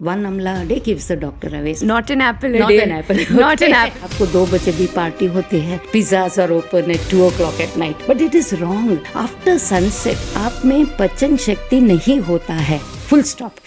1 amla a day keeps the doctor away. Not an apple a Not day. an apple. Not an apple. आपको 2 बजे भी party होती है. Pizzas are open at 2 o'clock at night. But it is wrong. After sunset, आप में पचन शक्ति नहीं होता है. Full stop.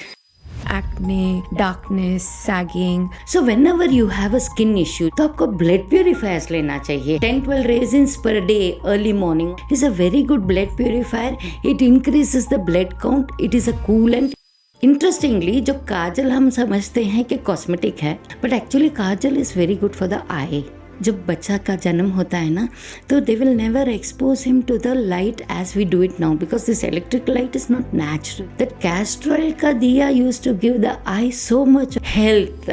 Acne, darkness, sagging. So whenever you have a skin issue, तो आपको blood purifiers लेना चाहिए. 10-12 raisins per day early morning is a very good blood purifier. It increases the blood count. It is a coolant. Interestingly जो काजल हम समझते हैं कि कॉस्मेटिक है, but actually kajal is very good for the eye. जब बच्चा का जन्म होता है ना, तो they will never expose him to the light as we do it now, because this electric light is not natural. That castor oil का दिया used to give the eye so much health.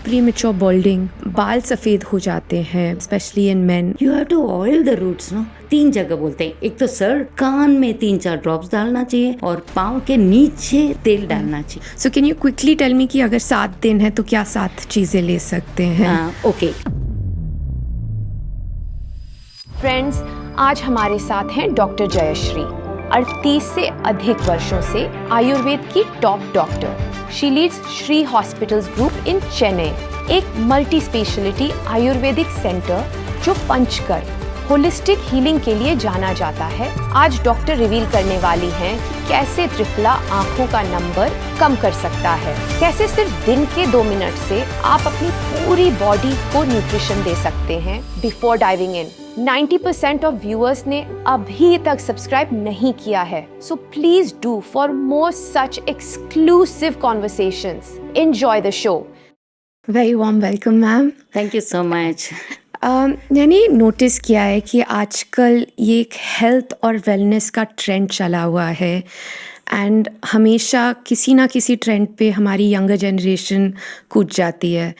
Premature balding, बाल सफ़ेद हो जाते हैं, especially in men. You have to oil the roots. No 3 जगह बोलते हैं. एक तो सर कान में 3-4 ड्रॉप्स डालना चाहिए और पाँव के नीचे तेल डालना चाहिए. So can you quickly tell me कि अगर 7 दिन है तो क्या 7 चीज़ें ले सकते हैं? ओके. फ्रेंड्स, आज हमारे साथ हैं डॉक्टर जयश्री. 38 से अधिक वर्षों से आयुर्वेद की top doctor. She leads Shri hospitals group in Chennai, एक मल्टी स्पेशलिटी आयुर्वेदिक सेंटर जो पंचकर होलिस्टिक हीलिंग के लिए जाना जाता है. आज डॉक्टर रिवील करने वाली हैं कि कैसे त्रिफला आंखों का नंबर कम कर सकता है, कैसे सिर्फ दिन के 2 मिनट से आप अपनी पूरी बॉडी को न्यूट्रिशन दे सकते हैं. Before diving in, 90% of viewers ने अभी तक सब्सक्राइब नहीं किया है. So please do for more such exclusive conversations. Enjoy the show. Very warm welcome, ma'am. Thank you so much. मैंने नोटिस किया है कि आजकल ये एक हेल्थ और वेलनेस का ट्रेंड चला हुआ है, एंड हमेशा किसी ना किसी ट्रेंड पे हमारी यंगर जनरेशन कूद जाती है.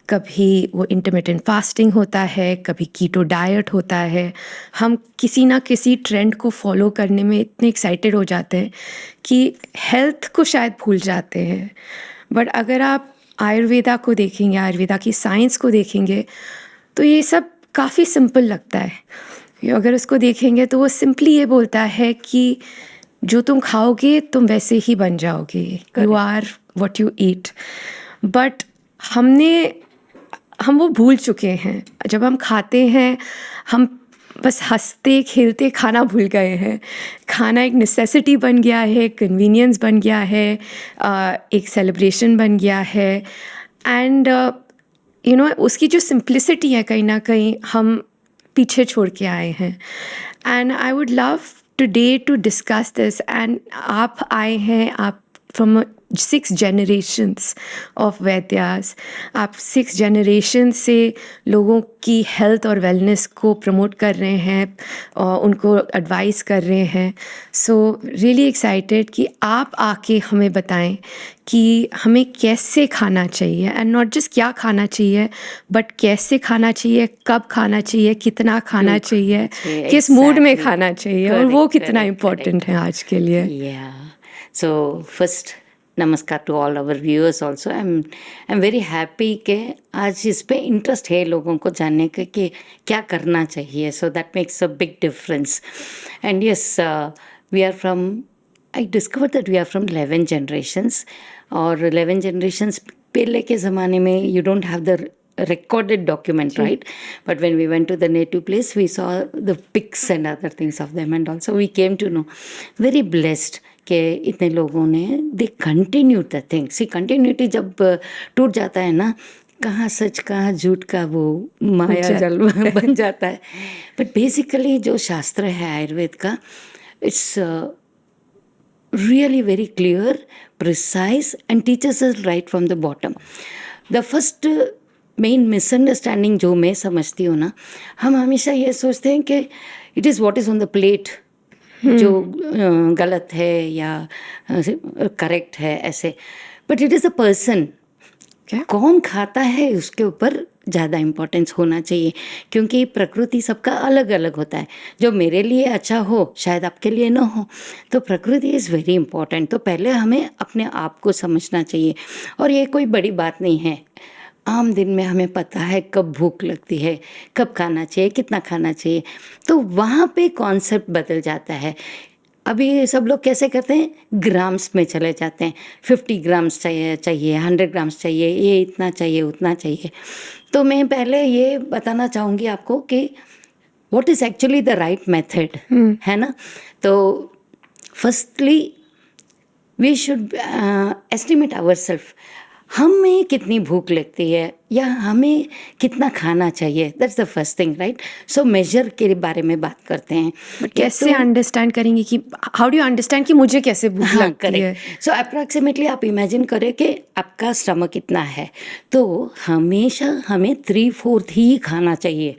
कभी वो इंटरमिटेंट फास्टिंग होता है, कभी कीटो डाइट होता है. हम किसी ना किसी ट्रेंड को फॉलो करने में इतने एक्साइटेड हो जाते हैं कि हेल्थ को शायद भूल जाते हैं. बट अगर आप आयुर्वेदा को देखेंगे, आयुर्वेदा की साइंस को देखेंगे, तो ये सब काफ़ी सिंपल लगता है. अगर उसको देखेंगे तो वो सिंपली ये बोलता है कि जो तुम खाओगे तुम वैसे ही बन जाओगे. You are what you eat. But हम वो भूल चुके हैं. जब हम खाते हैं हम बस हंसते खेलते खाना भूल गए हैं. खाना एक नेसेसिटी बन गया है, कन्वीनियंस बन गया है, एक सेलिब्रेशन बन गया है. एंड उसकी जो सिंप्लिसिटी है कहीं ना कहीं हम पीछे छोड़ के आए हैं. And I would love today to discuss this. And आप आए हैं, आप फ्रॉम 6 generations ऑफ वैद्यास. आप 6 generations से लोगों की हेल्थ और वेलनेस को प्रमोट कर रहे हैं और उनको एडवाइस कर रहे हैं. सो रियली एक्साइटेड कि आप आके हमें बताएं कि हमें कैसे खाना चाहिए, एंड नॉट जस्ट क्या खाना चाहिए बट कैसे खाना चाहिए, कब खाना चाहिए, कितना खाना चाहिए, किस मूड में खाना चाहिए, और वो कितना इम्पोर्टेंट है आज के लिए. So first, namaskar to all our viewers also. I am very happy कि आज इस पे इंटरेस्ट है लोगों को जानने का कि क्या करना चाहिए. So that makes a big difference. And yes, we are from, I discover that we are from 11 generations. और 11 generations पहले के ज़माने में you don't have the recorded document, right? But when we went to the native place, we saw the pics and other things of them, and also we came to know, very blessed कि इतने लोगों ने they continue the thing. See continuity जब टूट जाता है ना, कहाँ सच कहाँ झूठ का वो माया जल बन जाता है. बट बेसिकली जो शास्त्र है आयुर्वेद का, it's really very clear, precise and teachers us right from the bottom. The first main misunderstanding जो मैं समझती हूँ ना, हम हमेशा ये सोचते हैं कि it is what is on the plate जो गलत है या करेक्ट है ऐसे. But it is a person. कौन खाता है उसके ऊपर ज़्यादा इम्पोर्टेंस होना चाहिए, क्योंकि प्रकृति सबका अलग अलग होता है. जो मेरे लिए अच्छा हो शायद आपके लिए ना हो. तो प्रकृति इज़ वेरी इम्पोर्टेंट. तो पहले हमें अपने आप को समझना चाहिए. और ये कोई बड़ी बात नहीं है. आम दिन में हमें पता है कब भूख लगती है, कब खाना चाहिए, कितना खाना चाहिए. तो वहाँ पे कॉन्सेप्ट बदल जाता है. अभी सब लोग कैसे करते हैं, ग्राम्स में चले जाते हैं, 50 ग्राम्स चाहिए 100 ग्राम्स चाहिए, ये इतना चाहिए उतना चाहिए। तो मैं पहले ये बताना चाहूँगी आपको कि what is actually the right method, है ना। तो firstly we should estimate our self, हमें कितनी भूख लगती है या हमें कितना खाना चाहिए, that's the first thing, right. So measure के बारे में बात करते हैं। कैसे अंडरस्टैंड करेंगे कि हाउ डू यू अंडरस्टैंड कि मुझे कैसे भूख हाँ, लगती है? करेक्ट। सो अप्रॉक्सीमेटली आप इमेजिन करें कि आपका स्टमक कितना है, तो हमेशा हमें 3/4 ही खाना चाहिए,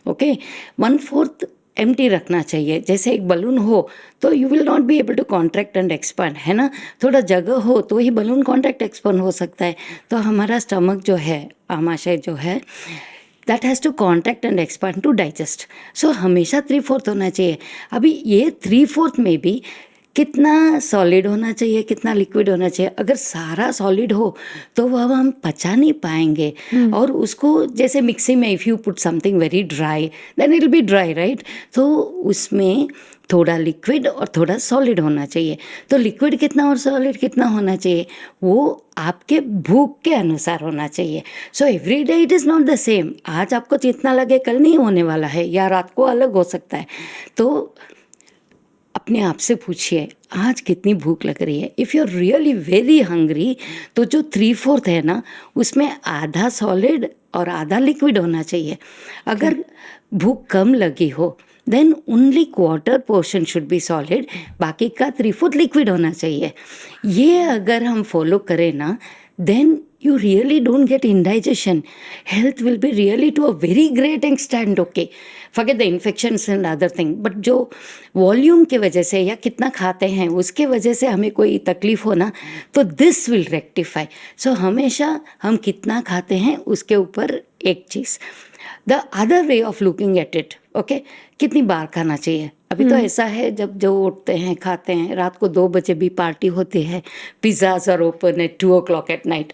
ओके। 1/4 एम्प्टी रखना चाहिए। जैसे एक बलून हो तो you will not be able to contract and expand, है ना। थोड़ा जगह हो तो ही बलून कॉन्ट्रैक्ट एक्सपांड हो सकता है। तो हमारा स्टमक जो है, आमाशय जो है, that has to contract and expand to digest. So हमेशा 3/4 होना चाहिए। अभी ये 3/4 में भी कितना सॉलिड होना चाहिए, कितना लिक्विड होना चाहिए। अगर सारा सॉलिड हो तो वह हम पचा नहीं पाएंगे, और उसको जैसे मिक्सी में if you put something very dry then it will be dry, right. तो उसमें थोड़ा लिक्विड और थोड़ा सॉलिड होना चाहिए। तो लिक्विड कितना और सॉलिड कितना होना चाहिए, वो आपके भूख के अनुसार होना चाहिए। So every day it is not the same. आज आपको जितना लगे कल नहीं होने वाला है, या रात को अलग हो सकता है। तो अपने आप से पूछिए आज कितनी भूख लग रही है। If you are really very hungry तो जो 3/4 है ना, उसमें आधा सॉलिड और आधा लिक्विड होना चाहिए। अगर भूख कम लगी हो then only quarter portion should be solid, बाकी का 3/4 लिक्विड होना चाहिए। ये अगर हम फॉलो करें ना, then you really don't get indigestion. Health will be really to a very great extent, okay. Forget the infections and other thing. But जो वॉल्यूम के वजह से या कितना खाते हैं उसके वजह से हमें कोई तकलीफ हो ना, तो दिस विल रेक्टिफाई। सो हमेशा हम कितना खाते हैं उसके ऊपर एक चीज़। The other way of looking at it, okay, कितनी बार खाना चाहिए। अभी तो ऐसा है जब जो उठते हैं खाते हैं, रात को 2 बजे भी पार्टी होती है, pizzas are open at 2 o'clock at night.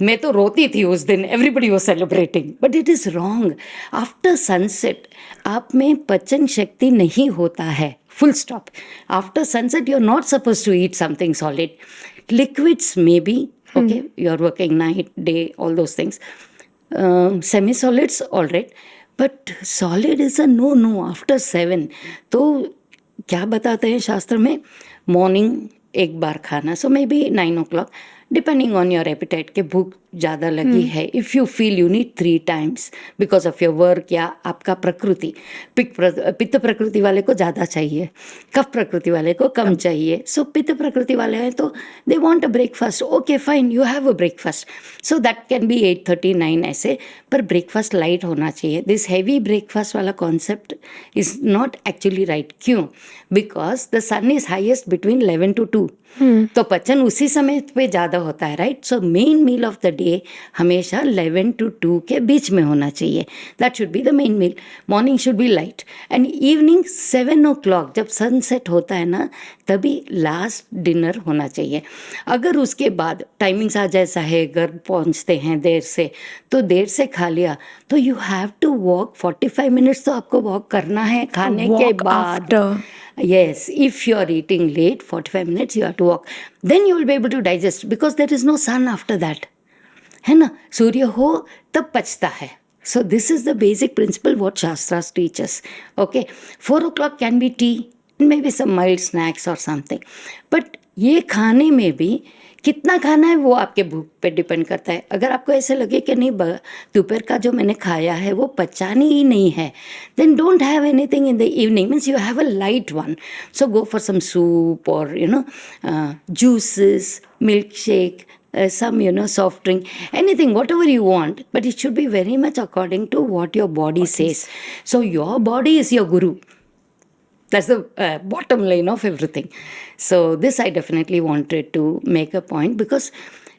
मैं तो रोती थी उस दिन, everybody was celebrating, but it is wrong. After sunset आप में पचन शक्ति नहीं होता है, full stop. After sunset you are not suppose to eat something solid. Liquids में भी, okay, you are working night day all those things, semi solids all right, but solid is a no no after 7। तो क्या बताते हैं शास्त्र में, morning एक बार खाना, so may be 9 o'clock, depending on your appetite के भूख ज़्यादा लगी है। If you feel you need 3 times because of your work या आपका प्रकृति, पित्त प्रकृति वाले को ज़्यादा चाहिए, कफ प्रकृति वाले को कम चाहिए। सो पित्त प्रकृति वाले हैं तो they want a breakfast, okay fine, you have a breakfast, so that can be 8:30 9 ऐसे, पर ब्रेकफास्ट लाइट होना चाहिए। दिस हैवी ब्रेकफास्ट वाला concept is not actually right. क्यों? Because the sun is highest between 11 to 2, तो पचन उसी समय पे ज़्यादा होता है, राइट। So main meal of the day हमेशा 11 to 2 के बीच में होना चाहिए। That should be the main meal. Morning should be light and evening 7 o'clock जब सनसेट होता है ना, तभी लास्ट डिनर होना चाहिए। अगर उसके बाद टाइमिंग्स आ जैसा है, घर पहुंचते हैं देर से, तो देर से खा लिया तो you have to walk 45 minutes, तो आपको वॉक करना है खाने के बाद। Yes, if you are eating late, 45 minutes you have to walk. Then you will be able to digest because there is no sun after that. है ना, सूर्य हो तब पचता है। So this is the basic principle what Shastras teach us. Okay, 4 o'clock can be tea, maybe some mild snacks or something. But ये खाने में भी कितना खाना है वो आपके भूख पे डिपेंड करता है। अगर आपको ऐसे लगे कि नहीं दोपहर का जो मैंने खाया है वो पचानी ही नहीं है, then don't have anything in the evening, means you have a light one. So go for some soup और juices, milkshake, some soft drink, anything, whatever you want, but it should be very much according to what your body says. So your body is your guru. That's the bottom line of everything. So this I definitely wanted to make a point, because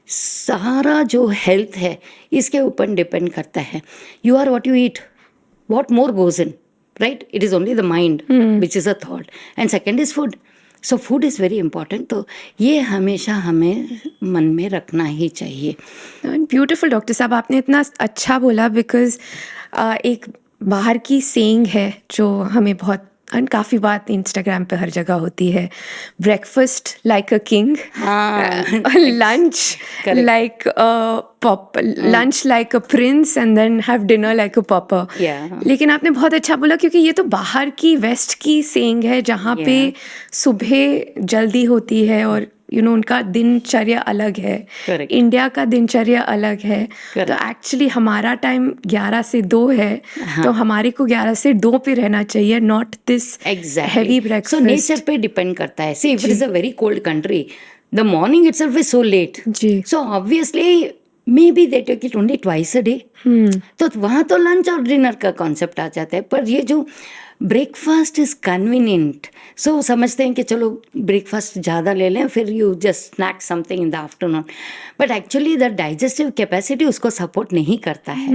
सारा जो health है इसके ऊपर depend करता है। You are what you eat, what more goes in, right. It is only the mind which is a thought, and second is food. So food is very important. तो ये हमेशा हमें मन में रखना ही चाहिए। ब्यूटीफुल डॉक्टर साहब, आपने इतना अच्छा बोला, बिकॉज एक बाहर की सेइंग है जो हमें बहुत एंड काफ़ी बात इंस्टाग्राम पे हर जगह होती है, breakfast like a king, lunch Correct. Like pop, lunch like a prince and then have dinner like a pauper. Yeah. लेकिन आपने बहुत अच्छा बोला, क्योंकि ये तो बाहर की वेस्ट की सेइंग है, जहाँ पे सुबह जल्दी होती है और उनका दिनचर्या अलग है. Correct. इंडिया का दिनचर्या अलग है. तो एक्चुअली हमारा टाइम 11 से 2 है, तो हमारे को 11 से 2 पे रहना चाहिए, not this heavy breakfast. So nature पे डिपेंड करता है. See if it is a very cold country, the morning itself is so late. जी. So obviously maybe they take it only twice a day. तो वहाँ तो lunch और dinner का concept आ जाता है. पर ये जो ब्रेकफास्ट इज कन्वीनियंट, सो समझते हैं कि चलो ब्रेकफास्ट ज़्यादा ले लें, फिर you just snack something in the afternoon. But actually the digestive capacity उसको सपोर्ट नहीं करता है.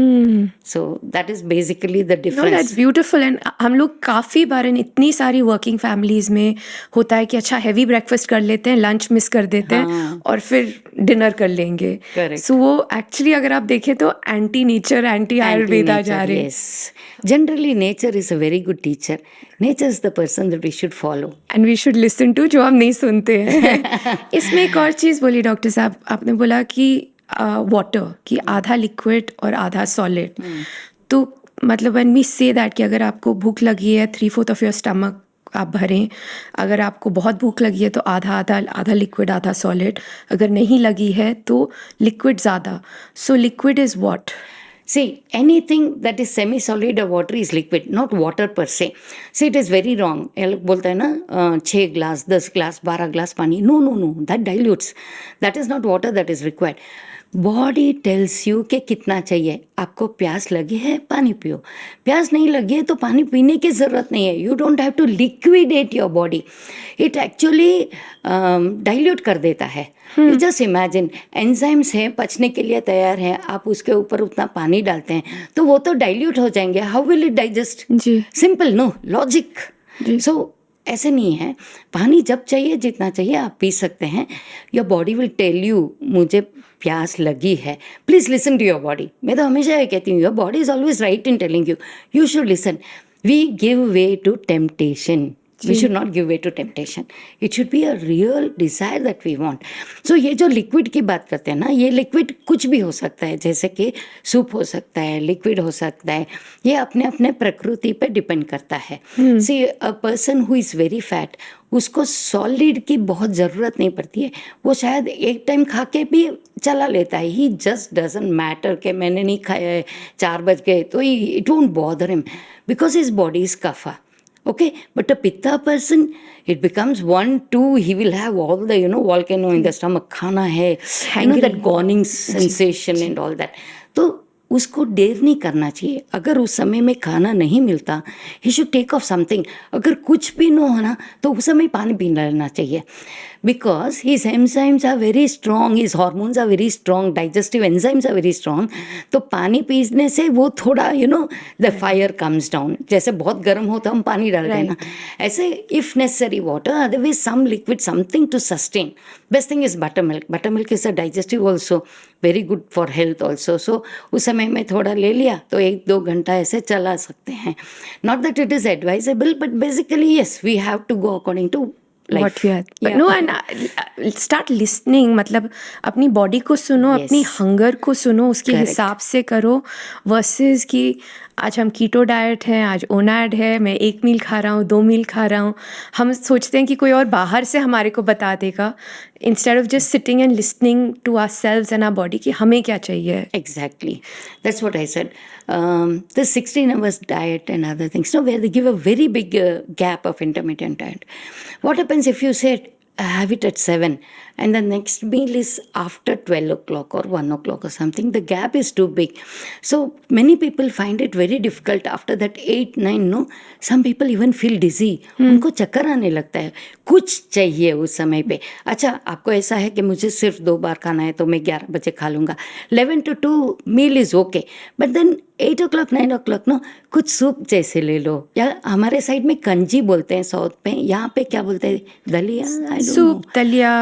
So that is basically the difference. That's beautiful. And हम लोग काफ़ी बार इन इतनी सारी वर्किंग फैमिलीज में होता है कि अच्छा हैवी ब्रेकफास्ट कर लेते हैं, लंच मिस कर देते हैं और फिर डिनर कर लेंगे. सो वो एक्चुअली अगर आप देखें तो एंटी नेचर, एंटी आयुर्वेदा जा रहे हैं. Generally nature is a very good teacher. Nature is the person that we should follow and we should listen to, जो हम नहीं सुनते हैं. इसमें एक और चीज़ बोली डॉक्टर साहब, आपने बोला कि वाटर कि आधा लिक्विड और आधा सॉलिड. तो मतलब व्हेन वी से दैट कि अगर आपको भूख लगी है 3/4 ऑफ योर स्टमक आप भरें, अगर आपको बहुत भूख लगी है तो आधा लिक्विड आधा सॉलिड, अगर नहीं लगी है तो लिक्विड ज़्यादा. So liquid is what? See, anything that is semi-solid or water is liquid, not water per se. See, it is very wrong. ये लोग बोलते हैं ना 6 ग्लास 10 ग्लास 12 ग्लास पानी. No, that dilutes. That is not water that is required. Body tells you कि कितना चाहिए. आपको प्यास लगी है, पानी पियो. प्यास नहीं लगी है तो पानी पीने की ज़रूरत नहीं है. You don't have to liquidate your body. It actually dilute कर देता है. यू जस्ट इमेजिन, एंजाइम्स हैं, पचने के लिए तैयार हैं, आप उसके ऊपर उतना पानी डालते हैं तो वो तो डाइल्यूट हो जाएंगे. How will it digest? Simple, no logic. So ऐसे नहीं है. पानी जब चाहिए जितना चाहिए आप पी सकते हैं. Your body will tell you मुझे प्यास लगी है. Please listen to your body. मैं तो हमेशा ये कहती हूँ, your body is always right in telling you. You should listen. We give way to temptation. We should not give way to temptation. It should be a real desire that we want. So ये जो liquid की बात करते हैं ना, ये liquid कुछ भी हो सकता है, जैसे कि सूप हो सकता है, लिक्विड हो सकता है. ये अपने अपने प्रकृति पे डिपेंड करता है. See, a person who is very fat, उसको सॉलिड की बहुत ज़रूरत नहीं पड़ती है. वो शायद एक टाइम खा के भी चला लेता है. ही जस्ट डजंट मैटर कि मैंने नहीं खाया है, 4 बज गए, तो it won't bother him because his body is kapha. Okay, but a pitta person, it becomes 1, 2, he will have all the, volcano in the stomach, खाना है, that gawning sensation and all that. तो उसको देर नहीं करना चाहिए. अगर उस समय में खाना नहीं मिलता, he should take off something. अगर कुछ भी न होना तो उस समय पानी पी लेना चाहिए. Because his enzymes are very strong, his hormones are very strong, digestive enzymes are very strong. तो पानी पीने से वो थोड़ा the fire comes down. जैसे बहुत गर्म हो तो हम पानी डालते हैं ना, ऐसे if necessary water, otherwise some liquid, something to sustain. Best thing is buttermilk. Buttermilk is a digestive also, very good for health also. So उस समय में थोड़ा ले लिया तो 1-2 घंटा ऐसे चला सकते हैं. Not that it is advisable, but basically yes, we have to go according to life. What we are. But no, and start listening. मतलब अपनी बॉडी को सुनो, अपनी हंगर को सुनो, उसके हिसाब से करो. वर्सेस कि आज हम कीटो डाइट हैं, आज ओनैड है, मैं 1 मील खा रहा हूँ, 2 मील खा रहा हूँ. हम सोचते हैं कि कोई और बाहर से हमारे को बता देगा, instead of just sitting and listening to ourselves and our body कि हमें क्या चाहिए. Exactly. That's what I said. The 16 hours diet and other things, where they give a very big gap of intermittent diet. What happens if you say, have it at 7 and the next meal is after 12 o'clock or 1 o'clock or something? The gap is too big. So many people find it very difficult after that 8, 9, some people even feel dizzy. उनको चक्कर आने लगता है. कुछ चाहिए उस समय पे. अच्छा, आपको ऐसा है कि मुझे सिर्फ 2 बार खाना है तो मैं 11 बजे खा लूँगा. 11 to 2 meal is okay. But then 8 o'clock 9 o'clock ना कुछ सूप जैसे ले लो, या हमारे साइड में कंजी बोलते हैं साउथ में, यहाँ पे क्या बोलते हैं, दलिया, आई डोंट नो। सूप, दलिया।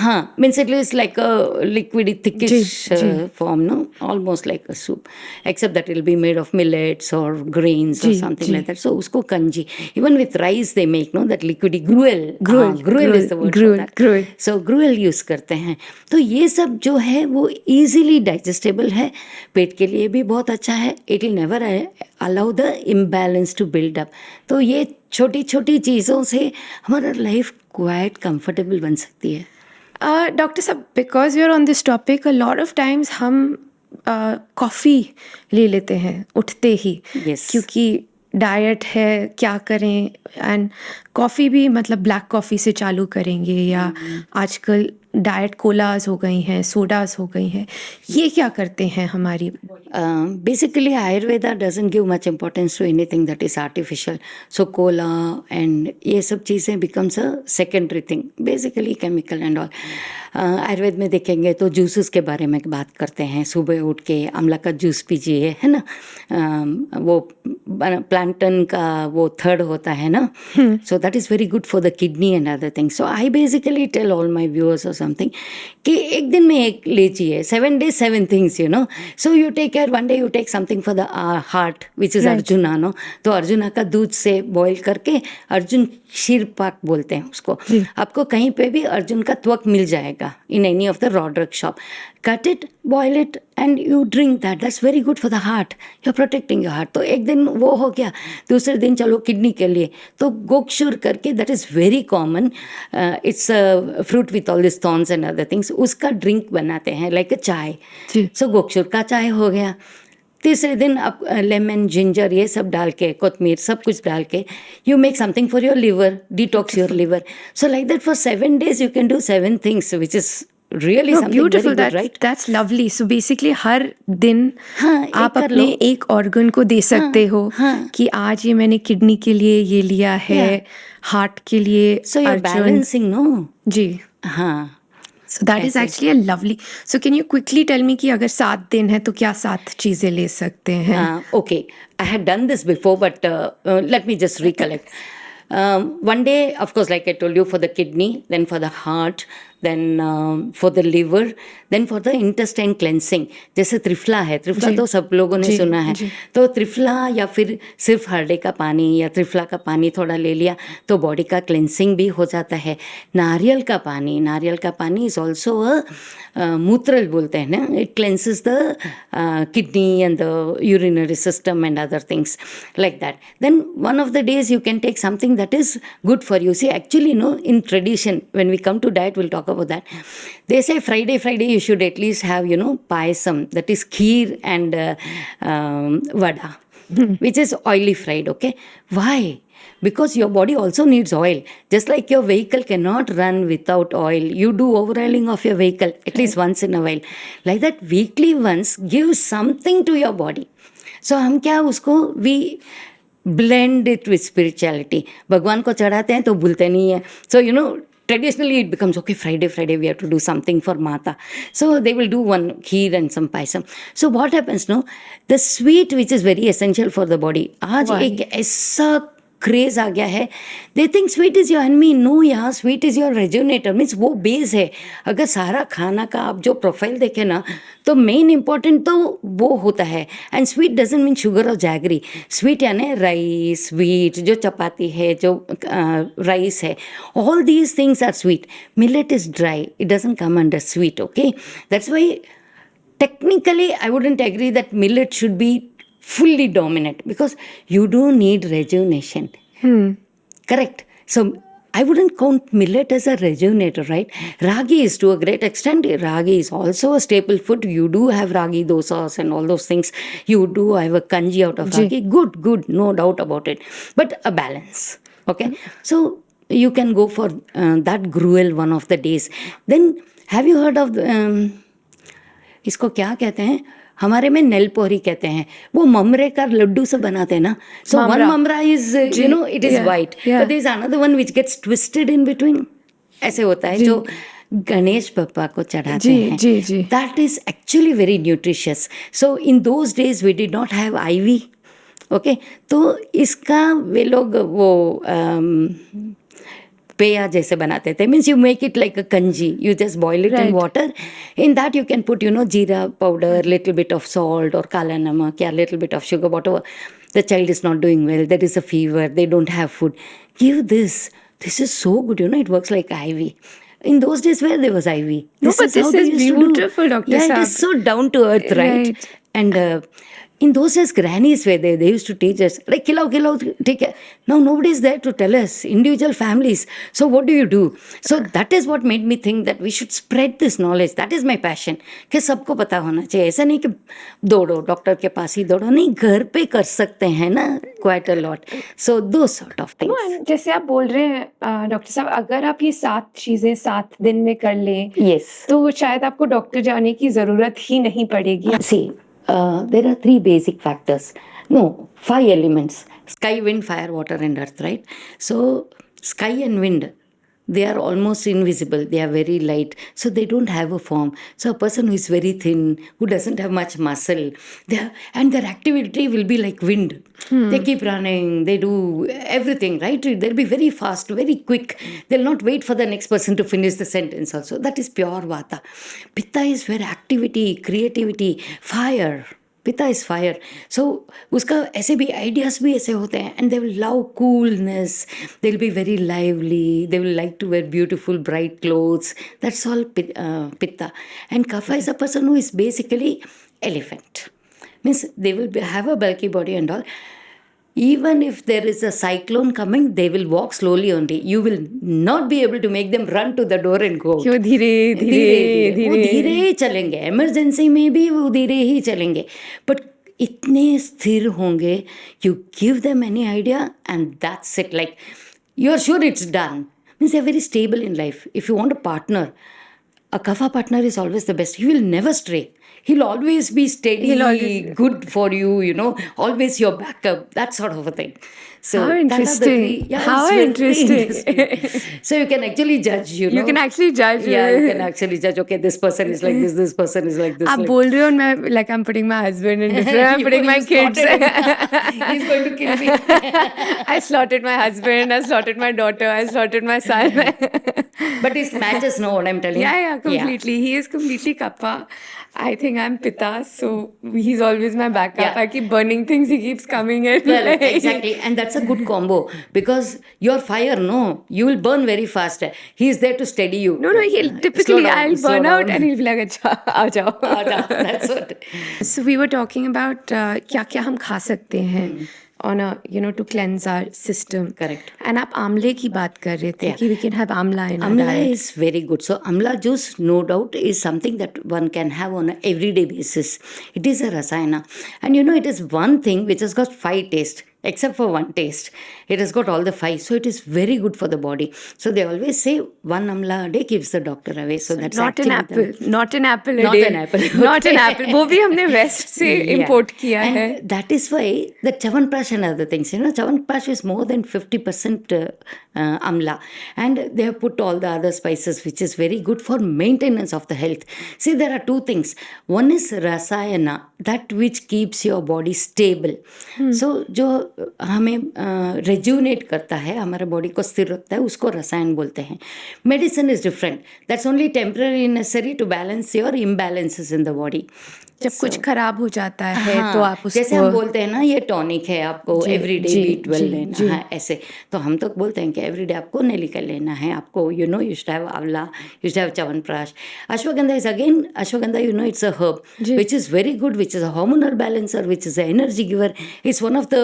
हाँ, means it is like a liquid thickish जी। form, no, almost like a soup, except that it will be made of millets or grains or जी, something जी। like that. So उसको kanji, even with rice they make, no, that liquidy gruel. Gruel, gruel is the word gruel, for that. gruel। So gruel use करते हैं। तो ये सब जो है वो easily digestible है, पेट के लिए भी बहुत अच्छा है। It will never allow the imbalance to build up. तो ये छोटी छोटी चीज़ों से हमारा लाइफ क्वाइट कंफर्टेबल बन सकती है। डॉक्टर साहब, because you're on this topic, a lot of times हम कॉफ़ी ले लेते हैं उठते ही, Yes. क्योंकि डाइट है, क्या करें, एंड कॉफ़ी भी मतलब ब्लैक कॉफ़ी से चालू करेंगे, या आजकल डाइट कोलाज हो गई हैं, सोडाज हो गई हैं, ये क्या करते हैं हमारी? Basically, Ayurveda doesn't give much importance to anything that is artificial. So cola and ये सब चीज़ें becomes a secondary thing, basically chemical and all. Ayurveda में देखेंगे तो जूसेस के बारे में बात करते हैं, सुबह उठ के आंवला का जूस पीजिए, है ना, वो प्लांटन का वो थर्ड होता है ना, so that is very good for the kidney and other things. So I basically tell all my viewers और समथिंग कि एक दिन में एक लीजिए, 7 days 7 things, you know. So you take care, one day you take something for the heart, which is Right. Arjuna, no. तो अर्जुना का दूध से बॉईल करके, अर्जुन क्षीर पाक बोलते हैं उसको, आपको कहीं पे भी अर्जुन का त्वक मिल जाएगा in any of the raw drug shop. Cut it, boil it and you drink that. That's very good for the heart. You're protecting your heart. तो एक दिन वो हो गया, दूसरे दिन चलो किडनी के लिए तो गोक्षुर करके, that is very common. It's a fruit with all these thorns and other things. उसका ड्रिंक बनाते हैं like a चाय. जी। So गोक्षुर का चाय हो गया। तीसरे दिन आप लेमन, जिंजर, ये सब डाल के, कोतमीर, सब कुछ डाल के, you make something for your liver, detox your liver. So like that for 7 days you can do 7 things, which is really No, something beautiful, very good, right? that's lovely. So basically हर दिन हाँ, एक आप कर अपने लो। एक organ को दे सकते हो, हाँ। कि आज ये मैंने किडनी के लिए ये लिया है, हार्ट के लिए So you're Arjun. balancing, no? जी। हाँ. So that is actually a lovely. So can you quickly tell me कि अगर 7 दिन है तो क्या 7 चीज़ें ले सकते हैं? Okay, I had done this before, but let me just recollect. One day, of course, like I told you, for the kidney, then for the heart, then for the liver, then for the intestine cleansing. जैसे त्रिफला है, त्रिफला जी, तो सब लोगों ने जी, सुना है, जी। तो त्रिफला या फिर सिर्फ हरडे का पानी या त्रिफला का पानी थोड़ा ले लिया तो बॉडी का क्लेंसिंग भी हो जाता है। नारियल का पानी इज ऑल्सो मूत्रल बोलते हैं ना, it cleanses the kidney and the urinary system and other things like that. Then one of the days you can take something that is good for you. See, actually, no, in tradition, when we come to diet, we'll talk about that. They say Friday you should at least have, payasam, that is kheer and vada, which is oily fried, okay? Why? Because your body also needs oil. Just like your vehicle cannot run without oil, you do overhauling of your vehicle at least once in a while. Like that, weekly once, give something to your body. So हम क्या उसको we blend it with spirituality. भगवान को चढ़ाते हैं तो भूलते नहीं है. So traditionally it becomes okay, Friday we have to do something for Mata. So they will do one kheer and some paisam. So what happens, no? The sweet, which is very essential for the body. आज एक ऐसा craze आ गया है, they think sweet is your enemy. No यार, sweet is your rejuvenator, means वो base है. अगर सारा खाना का आप जो प्रोफाइल देखें ना, तो मेन इंपॉर्टेंट तो वो होता है. And sweet doesn't mean sugar और जैगरी. स्वीट यानी राइस, व्हीट, जो चपाती है, जो राइस है, all these things are sweet. Millet is dry, it doesn't come under sweet, okay? That's why technically I wouldn't agree that millet should be fully dominant, because you do need rejuvenation. Correct. So I wouldn't count millet as a rejuvenator, right? Ragi is to a great extent. Ragi is also a staple food. You do have ragi dosas and all those things. You do have a kanji out of ragi. Good, no doubt about it. But a balance, okay? So you can go for that gruel one of the days. Then have you heard of इसको क्या कहते हैं, हमारे में नेलपोरी कहते हैं, वो ममरे का लड्डू से बनाते हैं ना. So one mamra is it is white, but there is another one which gets twisted in between. ऐसे होता है, जो गणेश बप्पा को चढ़ाते जी, हैं, जी, जी। That is actually very nutritious. So in those days we did not have IV. Okay, तो इसका वे लोग वो पेया जैसे बनाते थे. Means you make it like a kanji, you just boil it in Right. Water. In that you can put jeera powder, little bit of salt और काला नमक या little bit of sugar, whatever. The child is not doing well, there is a fever, they don't have food. Give this. This is so good, it works like IV. In those days where there was IV. No, but how this they is used to do. beautiful, Dr. Yeah, it Saab. is so down to earth, right? Right. And in those days, grannies were there. They used to teach us, like, khilao, take care. Now, nobody is there to tell us, individual families. So, what do? So, that is what made me think that we should spread this knowledge. That is my passion. कि सबको पता होना चाहिए. ऐसा नहीं कि दौड़ो, doctor के पास ही दौड़ो. नहीं, घर पे कर सकते हैं ना, quite a lot. So, those sort of things. No, and जैसे आप बोल रहे हैं डॉक्टर साहब, अगर आप ये 7 चीजें 7 दिन में कर लें Yes. तो शायद आपको डॉक्टर जाने की जरूरत ही नहीं पड़ेगी. See, there are 3 basic factors. No, 5 elements: sky, wind, fire, water, and earth, right? So, sky and wind, they are almost invisible. They are very light. So, they don't have a form. So, a person who is very thin, who doesn't have much muscle, and their activity will be like wind. They keep running, they do everything, right? They'll be very fast, very quick. They'll not wait for the next person to finish the sentence also. That is pure Vata. Pitta is where activity, creativity, fire. Pitta is fire. So उसका ऐसे भी ideas भी ऐसे होते हैं. And they will love coolness, they will be very lively, they will like to wear beautiful bright clothes. That's all pitta. And kapha is a person who is basically elephant. Means they will have a bulky body and all. Even if there is a cyclone coming, they will walk slowly only. You will not be able to make them run to the door and go out. क्यों धीरे धीरे वो धीरे ही चलेंगे. Emergency में भी वो धीरे ही चलेंगे, बट इतने स्थिर होंगे. You give them any idea and that's it. Like you are sure it's done. Means they are very stable in life. If you want a partner, a kapha partner is always the best. He will never stray. He'll always be steady, good for you, always your backup, that sort of a thing. So how interesting. How it's very interesting. So you can actually judge, You can actually judge. Yeah, you can actually judge, okay, this person is like this person is like this. आप बोल रहे हो मैं like I'm putting my husband in different, I'm putting my kids. He's going to kill me. I slaughtered my husband, I slaughtered my daughter, I slaughtered my son. But his matches know what I'm telling you. Yeah, completely. He is completely kappa. I think I'm pitta, so he's always my backup. Yeah. I keep burning things, he keeps coming in. Well, exactly. And that's a good combo because you're fire, no? You will burn very fast. He is there to steady you. No, he'll Slow typically down, I'll slow burn out down. and he'll be like, अच्छा आ जाओ. That's what. So we were talking about क्या-क्या हम खा सकते हैं on a to cleanse our system. Correct. And आप आमले की बात कर रहे थे कि we can have amla in our Amla diet. is very good. So amla juice, no doubt, is something that one can have on an everyday basis. It is a rasayana. And it is one thing which has got 5 tastes. Except for one taste. It has got all the 5. So it is very good for the body. So they always say 1 amla a day keeps the doctor away. So that's Not an apple. Not an apple a Not day. an apple. Not an apple. वो भी हमने west से import किया and है. that is why the Chyawanprash and other things, Chyawanprash is more than 50% amla. And they have put all the other spices, which is very good for maintenance of the health. See, there are 2 things. One is rasayana, that which keeps your body stable. So, जो हमें रेज्यूनेट करता है, हमारे body को स्थिर रखता है, उसको रसायन बोलते हैं. Medicine is different. That's only temporary necessary to balance your imbalances in the body. जब कुछ खराब हो जाता है तो आप उसको जैसे हम बोलते हैं ना, ये टॉनिक है, आपको एवरीडे B12 लेना है, ऐसे. तो हम तो बोलते हैं कि एवरीडे आपको नेलिका लेना है, आपको यू शुड हैव आंवला, you should have chyawanprash. Ashwagandha is again, ashwagandha it's a herb which is very good, which is a hormonal balancer, which is an energy giver. It's one of the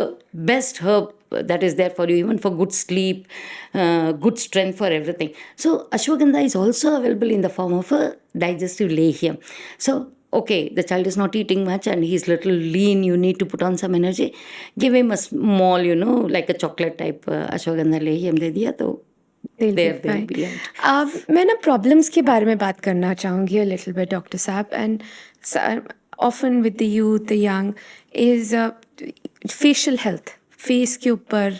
best herb that is there for you, even for good sleep, good strength, for everything. So ashwagandha is also available in the form of a digestive layhyam. So okay, the child is not eating much and he's little lean, you need to put on some energy, give him a small, like a chocolate type ashwagandha layhyam दे दिया तो they'll be out. मैं ना problems के बारे में बात करना चाहूँगी a little bit, डॉक्टर साहब. And often with the youth, the young, is facial health. Face के ऊपर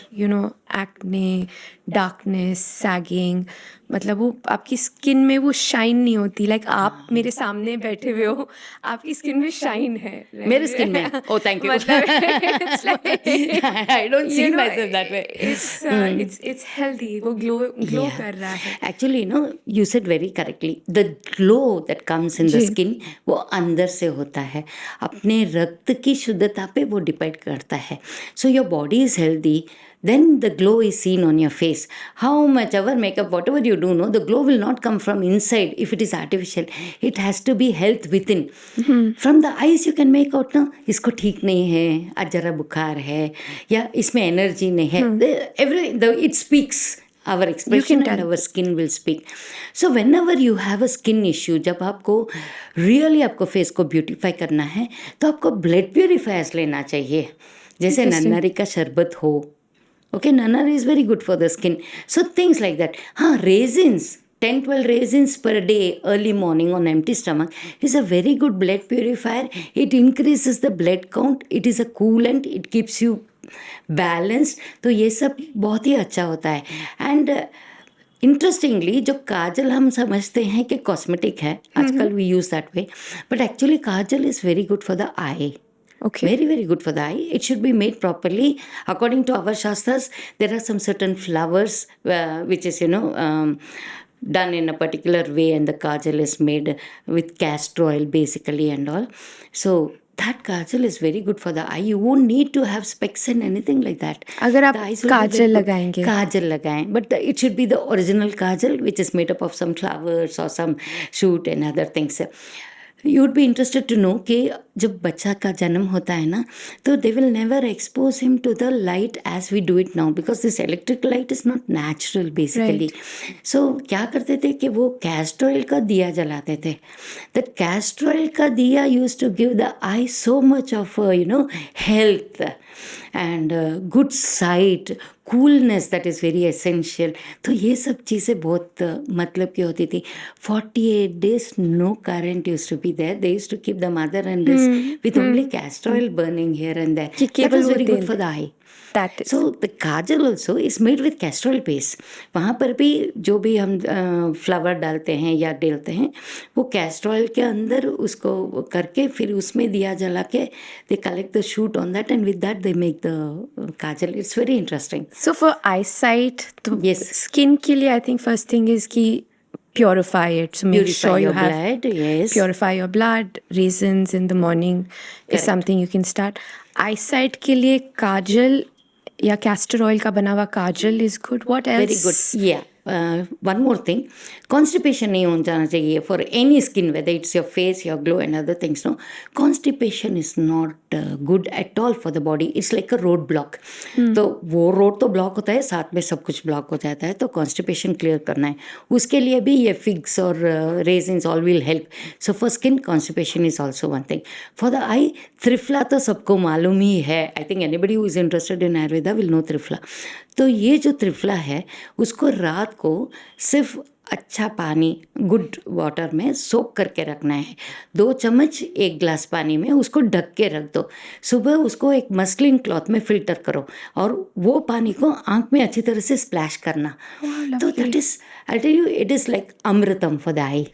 एक्ने, डार्कनेस, सैगिंग, मतलब वो आपकी स्किन में वो शाइन नहीं होती। लाइक आप मेरे सामने बैठे हुए हो, आपकी स्किन में शाइन है। मेरे स्किन में, oh thank you. मतलब it's like, I don't see you know, myself that way. it's healthy, वो ग्लो Yeah. कर रहा है। Actually, you said very correctly. The glow that comes in the ji. skin, वो अंदर से होता है, अपने रक्त की शुद्धता पे वो डिपेंड करता है. So your body is healthy, then the glow is seen on your face. How much ever makeup, whatever you do, no, the glow will not come from inside if it is artificial. It has to be health within. From the eyes you can make out, ना इसको ठीक नहीं है, आज जरा बुखार है, या इसमें एनर्जी नहीं है. It speaks. Our expression and our skin will speak. So whenever you have a skin issue, जब आपको really आपको फेस को ब्यूटीफाई करना है, तो आपको ब्लड प्यूरिफायर्स लेना चाहिए, जैसे नन्नारी का शरबत हो. Okay, nannari is very good for the skin. So things like that. Raisins, 10-12 raisins per day early morning on empty stomach is a very good blood purifier. It increases the blood count. It is a coolant. It keeps you balanced. तो ये सब बहुत ही अच्छा होता है. And interestingly जो काजल हम समझते हैं कि कॉस्मेटिक है, आजकल we use that way, but actually kajal is very good for the eye. Okay. Very, very good for the eye. It should be made properly. According to our Shastras, there are some certain flowers which is, done in a particular way, and the kajal is made with castor oil basically and all. So that kajal is very good for the eye. You won't need to have specs and anything like that. अगर आप The eyes will be Kajal very good. लगाएंगे, काजल लगाएं, but it should be the original kajal which is made up of some flowers or some shoot and other things. You would be interested to know कि जब बच्चा का जन्म होता है ना, तो they will never expose him to the light as we do it now, because this electric light is not natural basically. So क्या करते थे कि वो castor oil का दिया जलाते थे. That castor oil का दिया used to give the eye so much of health and good sight, coolness that is very essential. तो ये सब चीज़ें बहुत मतलब की होती थी. 48 days no current used to be there. They used to keep the mother and this with only castor oil burning here and there. That was very good for the eye. That is. So the kajal also is made with castor oil base. वहाँ पर भी जो भी हम flower डालते हैं या डालते हैं, वो castor oil के अंदर उसको करके फिर उसमें दिया जला के they collect the shoot on that, and with that they make the kajal. It's very interesting. So for eyesight, तो Yes. skin के लिए I think first thing is कि purify it. So make Purify sure you your have blood, yes. purify your blood. Raisins in the morning is something you can start. Eyesight के लिए काजल या castor oil का बना हुआ काजल is good. What else? Very good. Yeah. One more thing, constipation नहीं हो जाना चाहिए for any skin, whether it's your face, your glow and other things. No, constipation is not good at all for the body. It's like a road block. तो वो road तो block होता है, साथ में सब कुछ ब्लॉक हो जाता है. तो constipation क्लियर करना है, उसके लिए भी ये figs और raisins all will help. So for skin, constipation is also one thing. For the eye, triphala तो सबको मालूम ही है. I think anybody who is interested in Ayurveda will know triphala. तो ये जो त्रिफला है, उसको रात को सिर्फ अच्छा पानी गुड वाटर में सोक करके रखना है. 2 चम्मच 1 ग्लास पानी में उसको ढक के रख दो. सुबह उसको एक मस्लिन क्लॉथ में फिल्टर करो और वो पानी को आँख में अच्छी तरह से स्प्लैश करना. तो that is, I tell you, it is like amritam for the eye.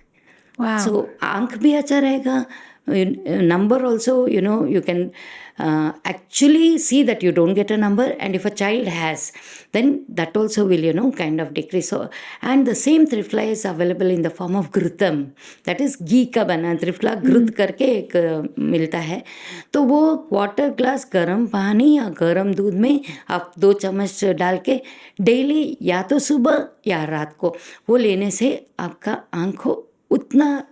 Wow. So आँख भी अच्छा रहेगा. Number also, you can actually see that you don't get a number, and if a child has, then that also will, kind of decrease. So, and the same trifla is available in the form of घृतम. That is घी का बना त्रिफला, घृत करके एक मिलता है. तो वो water glass गर्म पानी या गर्म दूध में आप 2 चम्मच डाल के डेली या तो सुबह या रात को वो लेने से आपका आँख उतना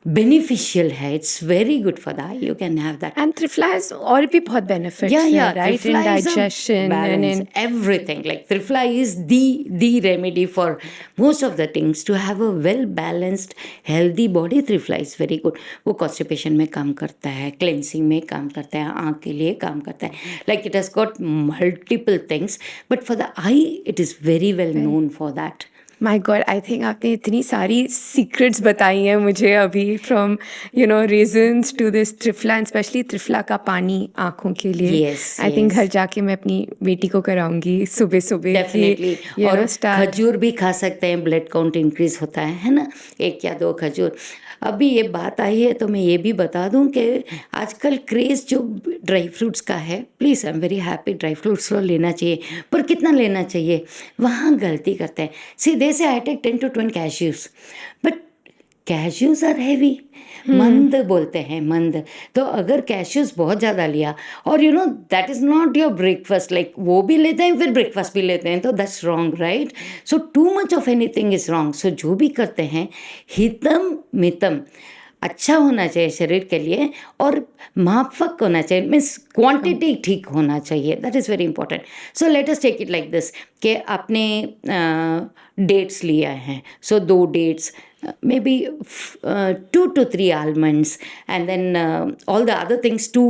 beneficial है. It's very good for the eye. You can have that. And trifla has और भी बहुत benefits. Yeah, right? In Trifla is a digestion and balance, in everything. Like Trifla is the remedy for most of the things. To have a well balanced, healthy body, Trifla is very good. वो constipation में काम करता है, cleansing में काम करता है, आँख के लिए काम करता है. Like it has got multiple things, but for the eye, it is very well known for that. My god, I think आपने इतनी सारी सीक्रेट्स बताई हैं मुझे अभी, from raisins to this triphala, and specially triphala का पानी आँखों के लिए। Yes, I think yes. घर जाके मैं अपनी बेटी को कराऊंगी सुबह सुबह। डेफिनेटली। और खजूर भी खा सकते हैं, ब्लड काउंट इंक्रीज होता है ना, 1 या 2 खजूर। अभी ये बात आई है तो मैं ये भी बता दूं कि आजकल क्रेज़ जो ड्राई फ्रूट्स का है, please I am very happy, dry fruits तो लेना चाहिए, पर कितना लेना चाहिए, वहाँ गलती करते हैं। सीधे से I take 10 to 20 cashews, but cashews are heavy, मंद बोलते हैं, मंद। तो अगर कैश्यूज़ बहुत ज़्यादा लिया और that is not your breakfast, like वो भी लेते हैं फिर ब्रेकफास्ट भी लेते हैं, तो that's wrong, right? So too much of anything is wrong. So जो भी करते हैं हितम मितम, अच्छा होना चाहिए शरीर के लिए, और माफक होना चाहिए, मीन्स क्वांटिटी ठीक होना चाहिए, that is very important. So let us take it like this कि आपने डेट्स लिया है, सो 2 dates, maybe 2 to 3 almonds, and then all the other things 2.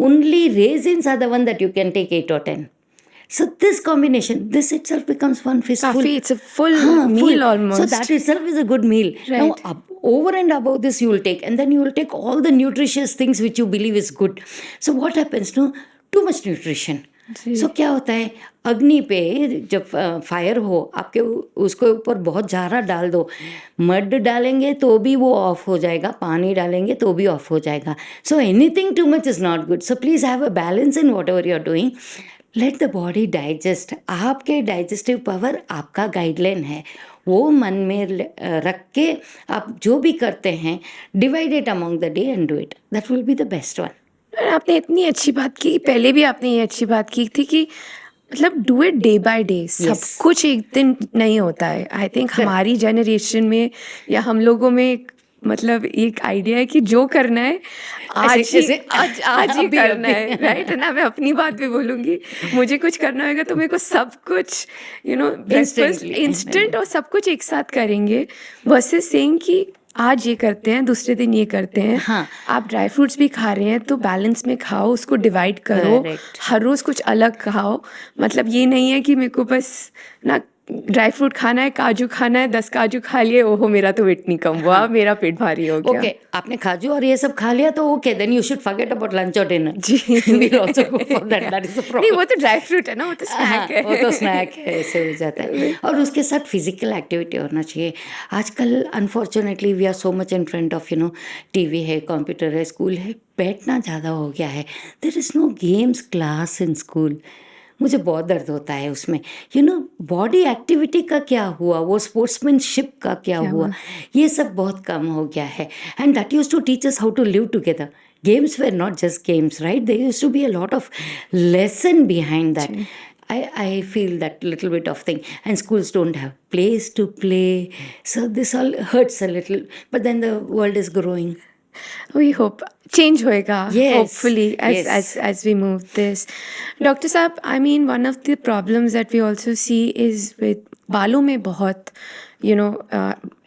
Only raisins are the one that you can take 8 or 10. So this combination, this itself becomes one fistful. काफ़ी, it's a full meal almost. So that itself is a good meal. Right. Now, over and above this you will take, and then you will take all the nutritious things which you believe is good. So what happens? No, too much nutrition. सो क्या होता है, अग्नि पे जब fire हो आपके, उसके ऊपर बहुत ज़्यादा डाल दो, मड डालेंगे तो भी वो ऑफ हो जाएगा, पानी डालेंगे तो भी ऑफ हो जाएगा। So anything too much is not good. So please have a balance in whatever you are doing. Let the body digest. आपके डाइजेस्टिव पावर आपका गाइडलाइन है, वो मन में रख के आप जो भी करते हैं, divide it among the day and do it, that will be the best one. आपने इतनी अच्छी बात की, पहले भी आपने ये अच्छी बात की थी कि मतलब do it day by day. सब कुछ एक दिन नहीं होता है। आई थिंक हमारी जनरेशन में या हम लोगों में मतलब एक आइडिया है कि जो करना है आज ही करना है, राइट? ना मैं अपनी बात भी बोलूँगी, मुझे कुछ करना होगा तो मेरे को सब कुछ ब्रेकफास्ट इंस्टेंट और सब कुछ एक साथ करेंगे, वर्सेस सेइंग कि आज ये करते हैं दूसरे दिन ये करते हैं। हाँ। आप ड्राई फ्रूट्स भी खा रहे हैं तो बैलेंस में खाओ, उसको डिवाइड करो। Correct. हर रोज़ कुछ अलग खाओ। मतलब ये नहीं है कि मेरे को बस ना ड्राई फ्रूट खाना है, काजू खाना है, 10 काजू खा लिए, ओहो मेरा तो वेट नहीं कम हुआ, मेरा पेट भारी हो गया। ओके, आपने काजू और ये सब खा लिया तो okay, then you should forget about lunch और डिनर। जी। We'll also go for that. That is the problem. नहीं, वो तो ड्राई फ्रूट है ना, वो तो स्नैक है। वो तो स्नैक है, ऐसे हो जाता है। और उसके साथ फिजिकल एक्टिविटी होना चाहिए। आजकल unfortunately we are so much in front of TV है, कंप्यूटर है, स्कूल है, बैठना ज़्यादा हो गया है। There is no games class in school. मुझे बहुत दर्द होता है उसमें। बॉडी एक्टिविटी का क्या हुआ, वो स्पोर्ट्समैनशिप का क्या हुआ, ये सब बहुत कम हो गया है। And that used to teach us how to live together. Games were not just games, right? There used to be a lot of lesson behind that. I feel that little bit of thing. And schools don't have place to play. So this all hurts a little. But then the world is growing. We hope change होएगा, Yes, hopefully, yes. as we move this. Dr. Saab, I mean, one of the problems that we also see is with बालों में बहुत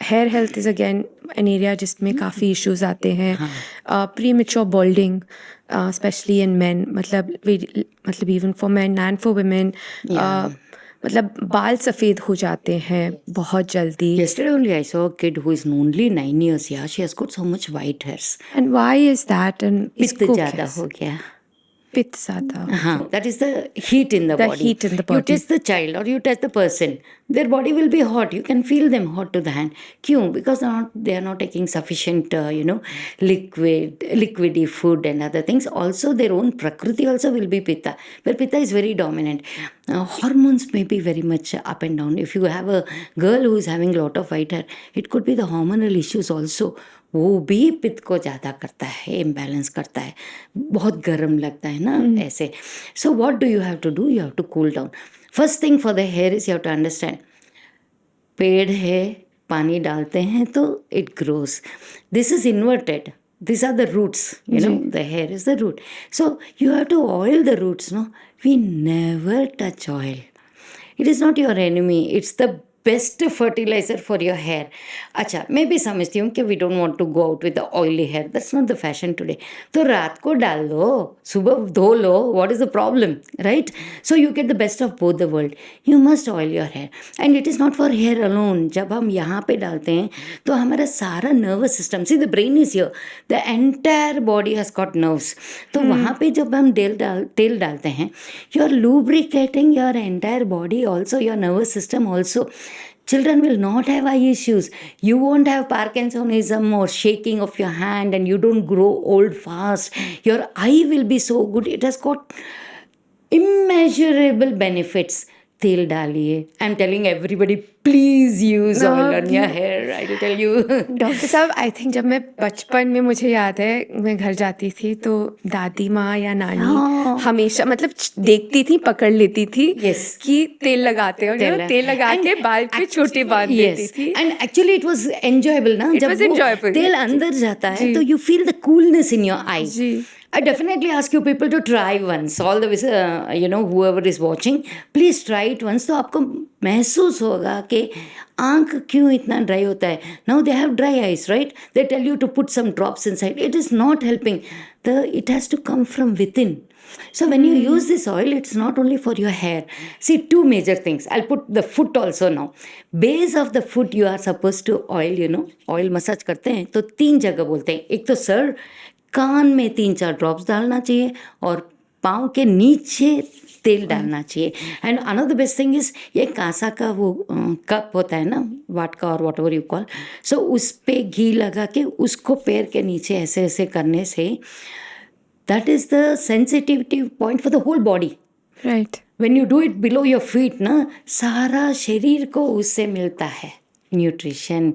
hair health is again an area जिसमें काफ़ी issues आते हैं. Premature balding, especially in men, मतलब even for men and for women, मतलब बाल सफ़ेद हो जाते हैं बहुत जल्दी. Yesterday only I saw a kid who is only 9 years. Yeah, she has got so much white hairs. And why is that? And पित्त इसको ज़्यादा कैसे? हो गया. पित्त ज़्यादा. हाँ, that is the heat in the The body. heat in the body. You touch the child or you touch the person, their body will be hot. You can feel them hot to the hand. क्यों? Because they are not taking sufficient, liquidy food and other things. Also, their own prakriti also will be pitta. Where pitta is very dominant. Hormones may be very much up and down. If you have a girl who is having a lot of white hair, it could be the hormonal issues also. वो भी पित्त को ज़्यादा करता है, imbalance करता है, बहुत गर्म लगता है ना ऐसे. So what do you have to do? You have to cool down. First thing for the hair is you have to understand, पेड़ है, पानी डालते हैं तो it grows. This is inverted. These are the roots, the hair is the root. So you have to oil the roots, no? We never touch oil. It is not your enemy. It's the best fertilizer for your hair. अच्छा, मैं भी समझती हूँ कि we don't want to go out with the oily hair, that's not the fashion today. तो रात को डाल दो, सुबह धो लो, what is the problem, right? So you get the best of both the world. You must oil your hair, and it is not for hair alone. जब हम यहाँ पे डालते हैं तो हमारा सारा nervous system, see the brain is here, the entire body has got nerves. तो वहाँ पे जब हम तेल डालते हैं, you are lubricating your entire body also, your nervous system also. Children will not have eye issues. You won't have Parkinsonism or shaking of your hand, and you don't grow old fast. Your eye will be so good. It has got immeasurable benefits. तेल डालिए. I am telling everybody, please use oil on your hair. I will tell you. Doctor साहब, I think जब मैं बचपन में, मुझे याद है, मैं घर जाती थी तो दादी माँ या नानी हमेशा मतलब देखती थी, पकड़ लेती थी कि तेल लगाते हो, तेल लगा के बाल पे छोटे बांध देती थी. And actually it was enjoyable ना. जब वो तेल अंदर जाता है तो you feel the coolness in your I. I definitely ask you people to try once. All the whoever is watching, please try it once. तो आपको महसूस होगा कि आँख क्यों इतना ड्राई होता है. Now they have dry eyes, right? They tell you to put some drops inside. It is not helping. It has to come from within. So when you use this oil, it's not only for your hair. See, two major things. I'll put the foot also now. Base of the foot you are supposed to oil, oil massage करते हैं तो 3 जगह बोलते हैं. एक तो sir, कान में 3-4 drops डालना चाहिए, और पाँव के नीचे तेल डालना चाहिए. And another best thing is, ये कांसा का वो कप होता है ना, वाटका और वॉट एवर यू कॉल, सो उस पे घी लगा के उसको पैर के नीचे ऐसे ऐसे करने से, that is the sensitivity point for the whole body. Right. When you do it below your feet ना, सारा शरीर को उससे मिलता है न्यूट्रिशन,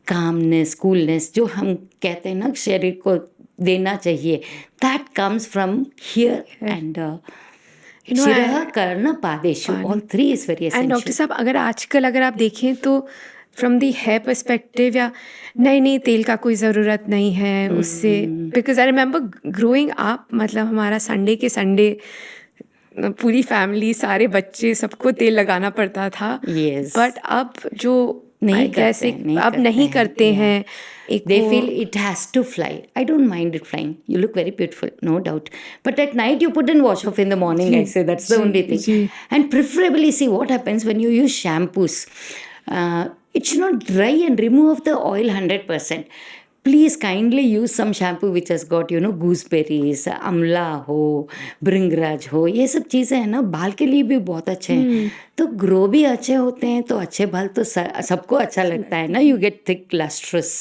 कामनेस, कूलनेस, जो हम कहते हैं ना शरीर को देना चाहिए. That comes from here. And शिरः कर्ण पादेषु, all 3 is very essential. And doctor साहब, अगर आप देखें तो फ्रॉम दी हेयर पर्सपेक्टिव, या नहीं तेल का कोई ज़रूरत नहीं है उससे, because I remember growing up, मतलब हमारा संडे के संडे पूरी फैमिली, सारे बच्चे, सबको तेल लगाना पड़ता था. बट अब जो नहीं करते हैं. They feel it has to fly. I don't mind it flying. You look very beautiful, no doubt. But at night you put and wash off in the morning, I say. That's the only thing. And preferably, see what happens when you use shampoos. It should not dry and remove the oil 100%. Please kindly use some shampoo which has got, gooseberries, amla हो, भृंगराज हो, ये सब चीज़ें हैं ना, बाल के लिए भी बहुत अच्छे हैं. तो ग्रो भी अच्छे होते हैं, तो अच्छे बाल तो सबको अच्छा लगता है ना. You get thick lustrous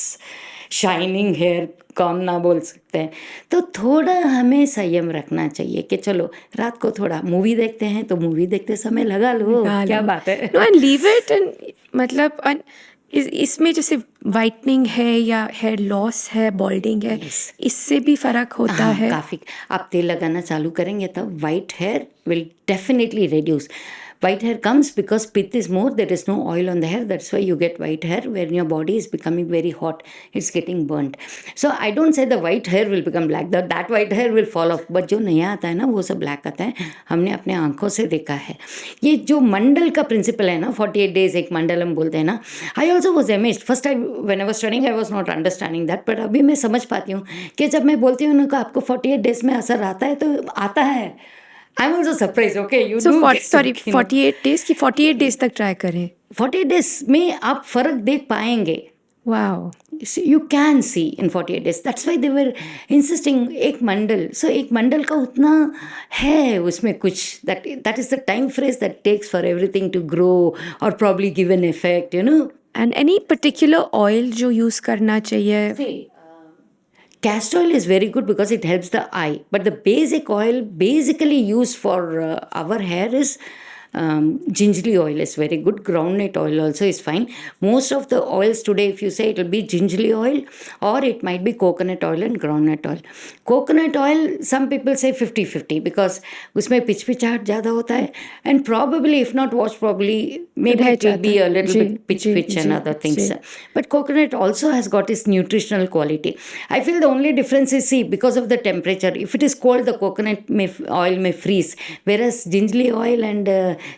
shining hair, कौन ना बोल सकते हैं. तो थोड़ा हमें संयम रखना चाहिए कि चलो रात को थोड़ा मूवी देखते हैं, तो मूवी देखते समय लगा लो, क्या बात है. And leave it. एंड मतलब इसमें जैसे वाइटनिंग है या हेयर लॉस है, बॉल्डिंग है, इससे भी फर्क होता है काफ़ी. आप तेल लगाना चालू करेंगे तब white hair will definitely reduce. White hair comes because pith is more, there is no oil on the hair, that's why you get white hair when your body is becoming very hot, it's getting burnt. So I don't say the white hair will become black, that white hair will fall off, but जो नया आता है ना वो सब black आता है. हमने अपने आंखों से देखा है. ये जो मंडल का प्रिंसिपल है ना, 48 days एक मंडल हम बोलते हैं ना, I also was amazed. First time when I was studying I was not understanding that, but अभी मैं समझ पाती हूँ कि जब मैं बोलती हूँ ना आपको 48 days में असर आता है, तो आता है. I'm also surprised. Okay, you do. 48 days की 48 days तक ट्राई करें. 48 days में आप फर्क देख पाएंगे. Wow. You can see in 48 days. That's why they were insisting एक मंडल. So एक मंडल का उतना है उसमें कुछ. That is the time phrase that takes for everything to grow or probably give an effect, And any particular oil जो use करना चाहिए? See, castor oil is very good because it helps the eye. But the basic oil basically used for our hair is gingerly oil is very good. Groundnut oil also is fine. Most of the oils today, if you say, it will be gingerly oil or it might be coconut oil and groundnut oil. Coconut oil, some people say 50-50 because उसमें पिचपिचाहट ज़्यादा होता है, and probably if not washed properly, maybe it will be a little bit pitch and other things. But coconut also has got its nutritional quality. I feel the only difference is, see, because of the temperature. If it is cold, the coconut oil may freeze, whereas gingerly oil and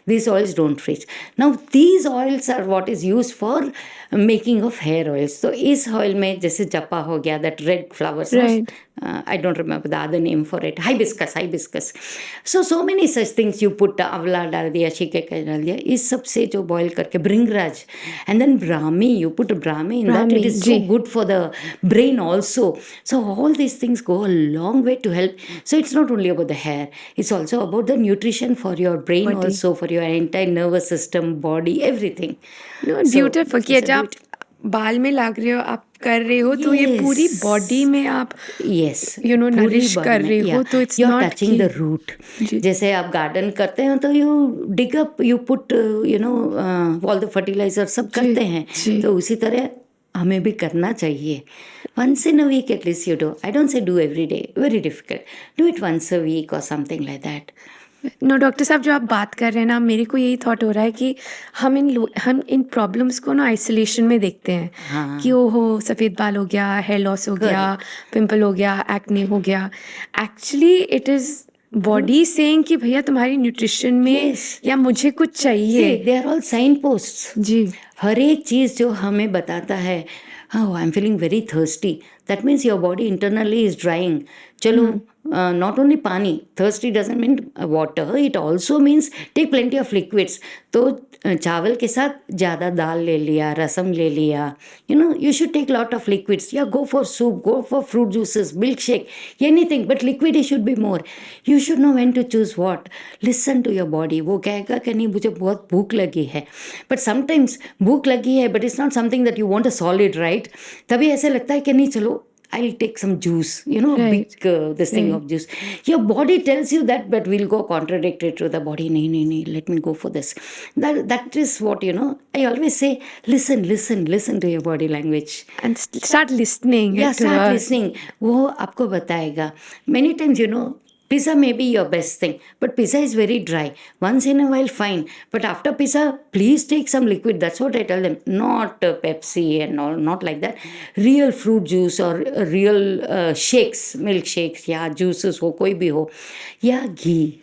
these oils don't freeze. Now these oils are what is used for making of hair oils. So इस oil में जैसे जपा हो गया, that red flower sauce, Right. I don't remember the other name for it, hibiscus. So many such things you put, आंवला डाल दिया, शिकेकाई डाल दिया, इस सब से जो boil करके, भृंगराज, and then brahmi, you put brahmi in that, Brahmi, it is so ji. good for the brain also. So all these things go a long way to help. So it's not only about the hair, it's also about the nutrition for your brain Body. also, for your entire nervous system, body, everything. No, So, beautiful कि it's a जब आप बाल में लग रहे हो, आप कर रहे हो, तो ये पूरी Yes. बॉडी में आप Yes, you know, पूरी nourish body कर में, रहे हो, yeah. तो it's You're not touching कि- the root. जी. जैसे आप गार्डन करते हो तो you dig up, you put all the fertilizer सब जी, करते हैं, जी. तो उसी तरह हमें भी करना चाहिए. Once in a week at least you do. I don't say do every day, very difficult. Do it once a week or something like that. No doctor साहब, जो आप बात कर रहे हैं ना, मेरे को यही थॉट हो रहा है कि हम इन प्रॉब्लम्स को ना आइसोलेशन में देखते हैं हाँ. कि ओहो सफ़ेद बाल हो गया, हेयर लॉस हो गया, पिंपल हो गया, एक्ने हो गया. Actually it is body saying कि भैया तुम्हारी न्यूट्रिशन में Yes. या मुझे कुछ चाहिए. See, they are all signposts. जी. हर एक चीज़ जो हमें बताता है, oh, I'm feeling very thirsty. That means your body internally is drying. चलो, not only पानी, thirsty doesn't mean water. It also means take plenty of liquids. तो चावल के साथ ज़्यादा दाल ले लिया, रसम ले लिया. You should take lot of liquids. Yeah, go for soup, go for fruit juices, milkshake, anything. But liquid it should be more. You should know when to choose what. Listen to your body. वो कहेगा कि नहीं मुझे बहुत भूख लगी है. But sometimes भूख लगी है, but it's not something that you want a solid, right? तभी ऐसे लगता है कि नहीं चलो, I'll take some juice, Right. big this thing Right. of juice. Your body tells you that, but we'll go contradictory to the body. No, let me go for this. That is what, I always say, listen to your body language. And start listening. Yeah, to start us. listening. वो आपको बताएगा. Many times, pizza may be your best thing, but pizza is very dry. Once in a while, fine. But after pizza, please take some liquid. That's what I tell them. Not Pepsi and all, not like that. Real fruit juice or real shakes, milkshakes, yeah, juices हो, कोई भी हो. Yeah, ghee.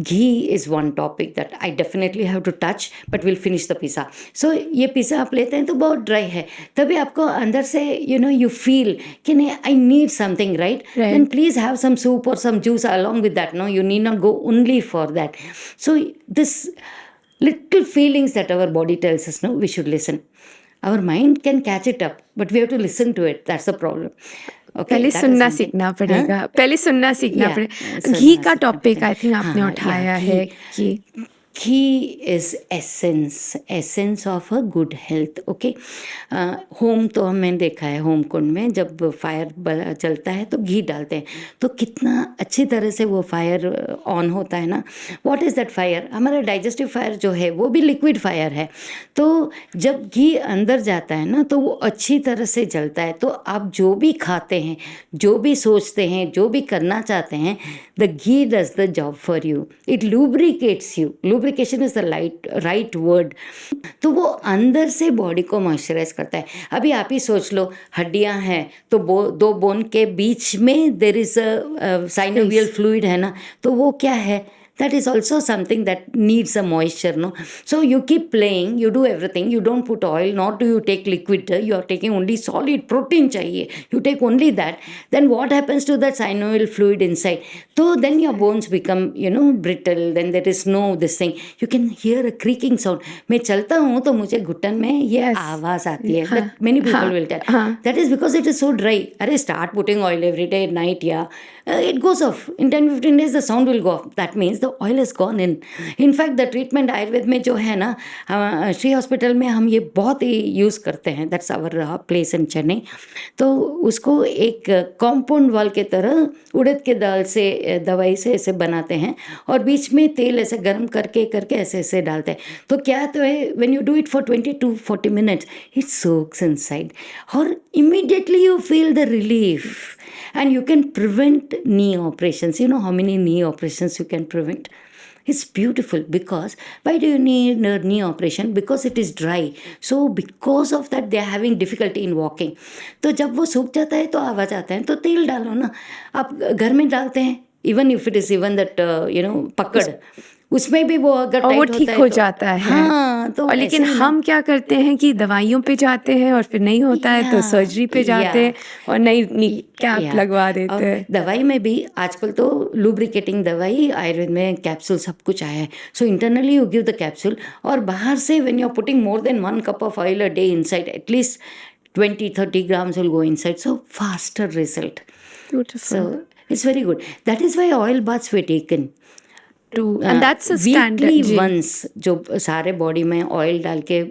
Ghee is one topic that I definitely have to touch, but we'll finish the pizza. So ये pizza आप लेते हैं तो बहुत ड्राई है, तभी आपको अंदर से you feel कि नहीं, I need something, right? Right. Then please have some soup or some juice along with that. No, you need not go only for that. So this little feelings that our body tells us, no, we should listen. Our mind can catch it up, but we have to listen to it. That's the problem. Okay, पहले that is सुनना something. सीखना पड़ेगा. पहले सुनना सीखना Yeah, पड़ेगा. सुनना घी का सीखना टॉपिक आई पड़ेगा. थिंक आपने हाँ, उठाया yeah, है घी. कि Ghee is essence of a good health. Okay, home तो हमने देखा है, होम कुंड में जब फायर चलता है तो घी डालते हैं, तो कितना अच्छी तरह से वो फायर ऑन होता है ना. What is that fire? हमारा डाइजेस्टिव फायर जो है वो भी लिक्विड फायर है. तो जब घी अंदर जाता है ना तो वो अच्छी तरह से जलता है. तो आप जो भी खाते हैं, जो भी सोचते हैं, जो भी करना चाहते हैं, the ghee does the job for you. It lubricates you. Lubrication is the right word. तो वो अंदर से बॉडी को मॉइस्चराइज करता है. अभी आप ही सोच लो, हड्डियां हैं तो दो बोन के बीच में there is a synovial fluid है ना, तो वो क्या है? That is also something that needs a moisture, no? So you keep playing, you do everything, you don't put oil, nor do you take liquid, you are taking only solid protein चाहिए, you take only that. Then what happens to that synovial fluid inside? So then your bones become, brittle, then there is no this thing. You can hear a creaking sound. मैं चलता हूँ तो मुझे घुटन में ये Yes. आवाज़ आती है. हाँ, That many people हाँ, will tell. हाँ. That is because it is so dry. अरे start putting oil every day at night, yeah. It goes off. In 10-15 days the sound will go off. That means the oil is gone in. In fact, the treatment Ayurveda में जो है ना, Shri hospital में हम ये बहुत ही use करते हैं. That's our place in Chennai. तो उसको एक कॉम्पाउंड वॉल के तरह उड़द के दाल से दवाई से ऐसे बनाते हैं और बीच में तेल ऐसे गर्म करके ऐसे डालते हैं. तो क्या तो है, when you do it for 20 to 40 minutes, it soaks inside. और immediately you feel the relief. And you can prevent knee operations. You know how many knee operations you can prevent? It's beautiful. Because why do you need a knee operation? Because it is dry. So because of that they are having difficulty in walking. तो जब वो सूख जाता है तो आवाज़ आता है, तो तेल डालो ना. आप घर में डालते हैं, even if it is even that पकड़, उसमें भी वो अगर और वो टाइट ठीक होता हो है तो जाता है। हाँ, तो और लेकिन ऐसे ही ना। हम क्या करते हैं कि दवाइयों पे जाते हैं और फिर नहीं होता है तो या सर्जरी पे जाते हैं और नई कैप या लगवा देते और हैं। दवाई में भी आजकल तो लुब्रिकेटिंग दवाई आयुर्वेद में कैप्सूल सब कुछ आया है. So internally you give the capsule और बाहर से when you are putting more than 1 cup of oil a day inside, at least 20-30 grams will go inside, so faster result. Beautiful. So it's very good. That is why oil baths were taken. And that's a standard. Weekly जी। Once जो सारे body में oil डाल के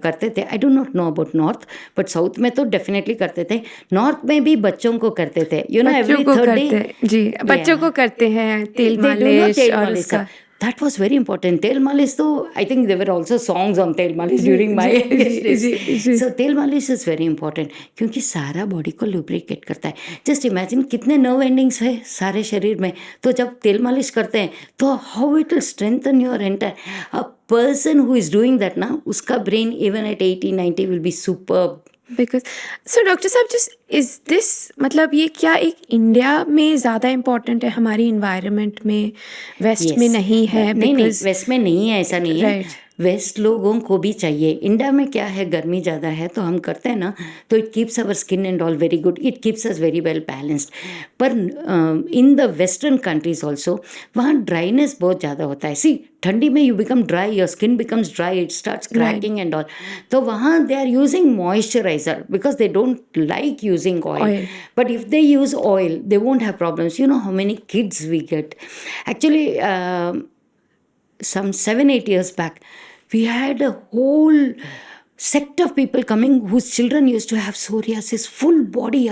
करते थे. I don't not know about north, but south में तो डेफिनेटली करते थे. नॉर्थ में भी बच्चों को करते थे, यू नो, बच्चों एवरी को थर्ड करते डे. हैं जी, बच्चों को करते हैं तेल They do not मालिश tail और malish. उसका That was very important. Tail malish, though, I think there were also songs on tail malish during my ji, youngest days. Ji. So tail malish is very important क्योंकि सारा body को lubricate करता है. Just imagine कितने nerve endings है सारे शरीर में. तो जब तेल मालिश करते हैं तो how it will strengthen your entire. A person who is doing that ना, उसका brain even at 80-90 will be superb. Because so doctor साहब जस्ट इज दिस मतलब ये क्या एक इंडिया में ज़्यादा इम्पोर्टेंट है हमारी इन्वायरमेंट में, वेस्ट में नहीं है? नहीं because वेस्ट में नहीं है, ऐसा नहीं है. Right. वेस्ट लोगों को भी चाहिए. इंडिया में क्या है, गर्मी ज़्यादा है तो हम करते हैं ना, तो it keeps our skin and all very good, it keeps us very well balanced. पर in the western countries also वहाँ ड्राइनेस बहुत ज़्यादा होता है. सी ठंडी में you become dry, your skin becomes dry, it starts cracking and all. तो वहाँ they are using moisturizer because they don't like using oil. But if they use oil they won't have problems. You know how many kids we get. Actually some 7-8 years back, we had a whole sect of people coming whose children used to have psoriasis, full body.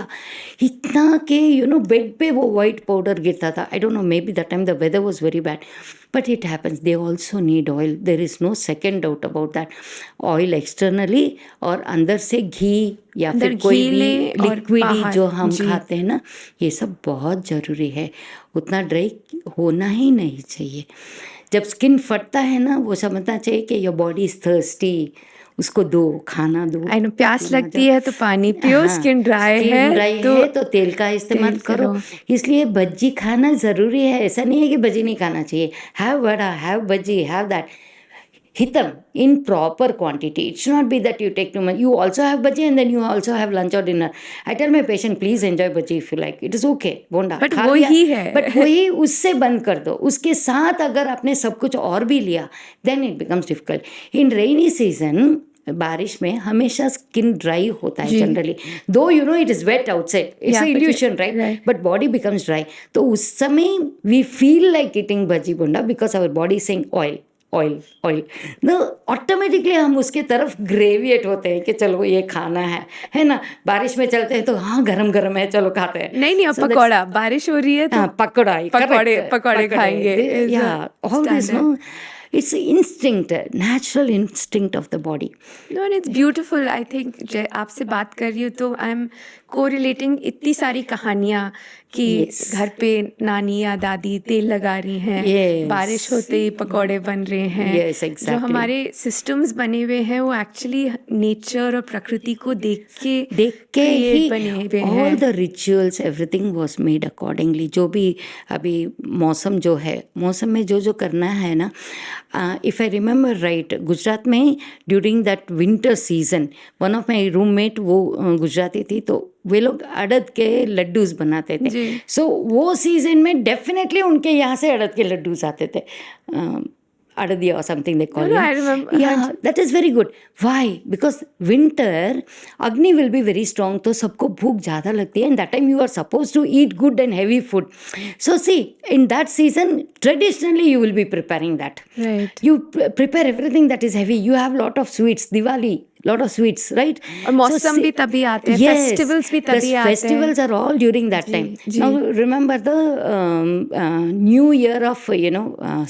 इतना के you know bed पे वो white powder गिरता था. I don't know, maybe that time the weather was very bad, but it happens. They also need oil. There is no second doubt about that. Oil externally और अंदर से घी या फिर कोई भी लिक्विड जो हम खाते हैं ना, ये सब बहुत ज़रूरी है. उतना ड्राई होना ही नहीं चाहिए. जब स्किन फटता है ना, वो समझना चाहिए कि योर बॉडी इज थर्स्टी, उसको दो, खाना दो. आई नो प्यास लगती है तो पानी पियो. स्किन ड्राई है तो तेल का इस्तेमाल करो. इसलिए भज्जी खाना ज़रूरी है. ऐसा नहीं है कि भज्जी नहीं खाना चाहिए. Have vada, have Bhajji, have that. Hitam in proper quantity. It should not be that you take too much. You also have bhaji and then you also have lunch or dinner. I tell my patient, please enjoy bhaji if you like. It is okay. Bonda but वही है. But वही उससे बंद कर दो. उसके साथ अगर आपने सब कुछ और भी लिया, then it becomes difficult. In rainy season, बारिश में हमेशा स्किन ड्राई होता है generally. Though you know it is wet outside, it's illusion right, but body becomes dry. तो उस समय we feel like eating bhaji bonda because our body saying oil oil oil. तो automatically हम उसके तरफ ग्रेविएट होते हैं कि चलो ये खाना है ना. बारिश में चलते हैं तो हाँ गरम गरम है, चलो खाते हैं. नहीं अब पकौड़ा, बारिश हो रही है तो पकौड़े खाएंगे. या all this no, it's instinct, natural instinct of the body. No, and it's beautiful. I think आपसे बात कर रही हूँ तो आई एम कोरिलेटिंग इतनी सारी कहानियाँ कि घर पे नानी या दादी तेल लगा रही हैं, बारिश होते ही पकौड़े बन रहे हैं. जो हमारे सिस्टम्स बने हुए हैं वो एक्चुअली नेचर और प्रकृति को देख के ही बने हुए हैं. All the rituals everything was made accordingly. जो भी अभी मौसम जो है, मौसम में जो करना है ना, if I remember right, Gujarat में during that winter season, one of my roommate वो गुजराती थी, तो वे लोग अड़द के लड्डूस बनाते थे. सो वो सीजन में डेफिनेटली उनके यहाँ से अड़द के लड्डूस आते थे. Adadiya or something they call it. No, I remember. Yeah, that is very good. Why? Because winter, Agni will be very strong, तो सबको भूख ज़्यादा लगती है, and that time you are supposed to eat good and heavy food. So see, in that season, traditionally you will be preparing that. Right. You prepare everything that is heavy. You have lot of sweets, Diwali, lot of sweets, right? और मौसम भी तभी आते हैं, festivals भी तभी आते हैं. Festivals are all during that time. Now remember the New Year of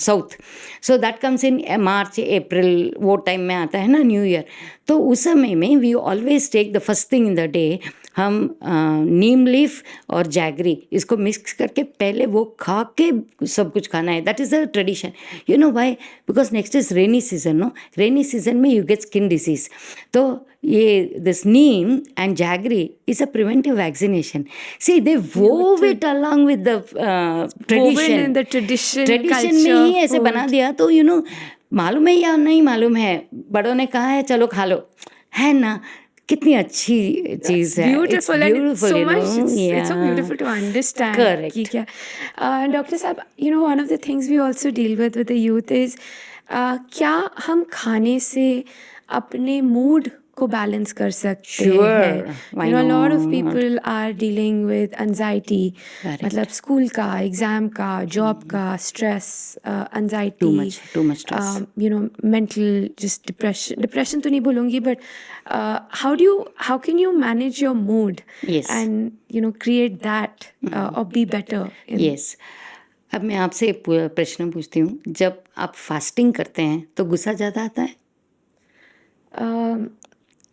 South. So that comes in March, April, वो टाइम में आता है ना न्यू ईयर. तो उस समय में we always take the first thing in the day, हम नीम लीफ और जैगरी इसको मिक्स करके पहले वो खा के सब कुछ खाना है. That is the tradition. You know why? Because next is rainy season. No, rainy season में यू गेट स्किन डिसीज. तो ये this neem and jaggery is a preventive vaccination. See they wove it along with the Woven in the tradition, tradition में culture, ही ऐसे food. बना दिया. तो you know, मालूम है या नहीं मालूम है, बड़ों ने कहा है चलो खा लो, है ना. कितनी अच्छी चीज़ है. Beautiful, and it's so you much. know, It's so yeah. beautiful to understand. Correct. कि क्या, Dr. साहब, you know, one of the things we also deal with the youth is क्या हम खाने से अपने मूड को बैलेंस कर सकते Sure, हैं. why You know, a lot of not? people are dealing with anxiety. Correct. मतलब स्कूल का, एग्जाम का, जॉब का, stress, anxiety. Too much stress. You know, mental, just depression तो नहीं बोलूँगी, but how can you manage your mood? Yes. And you know, create that or be better in. Yes. अब मैं आपसे एक प्रश्न पूछती हूँ. जब आप फास्टिंग करते हैं तो गुस्सा ज़्यादा आता है?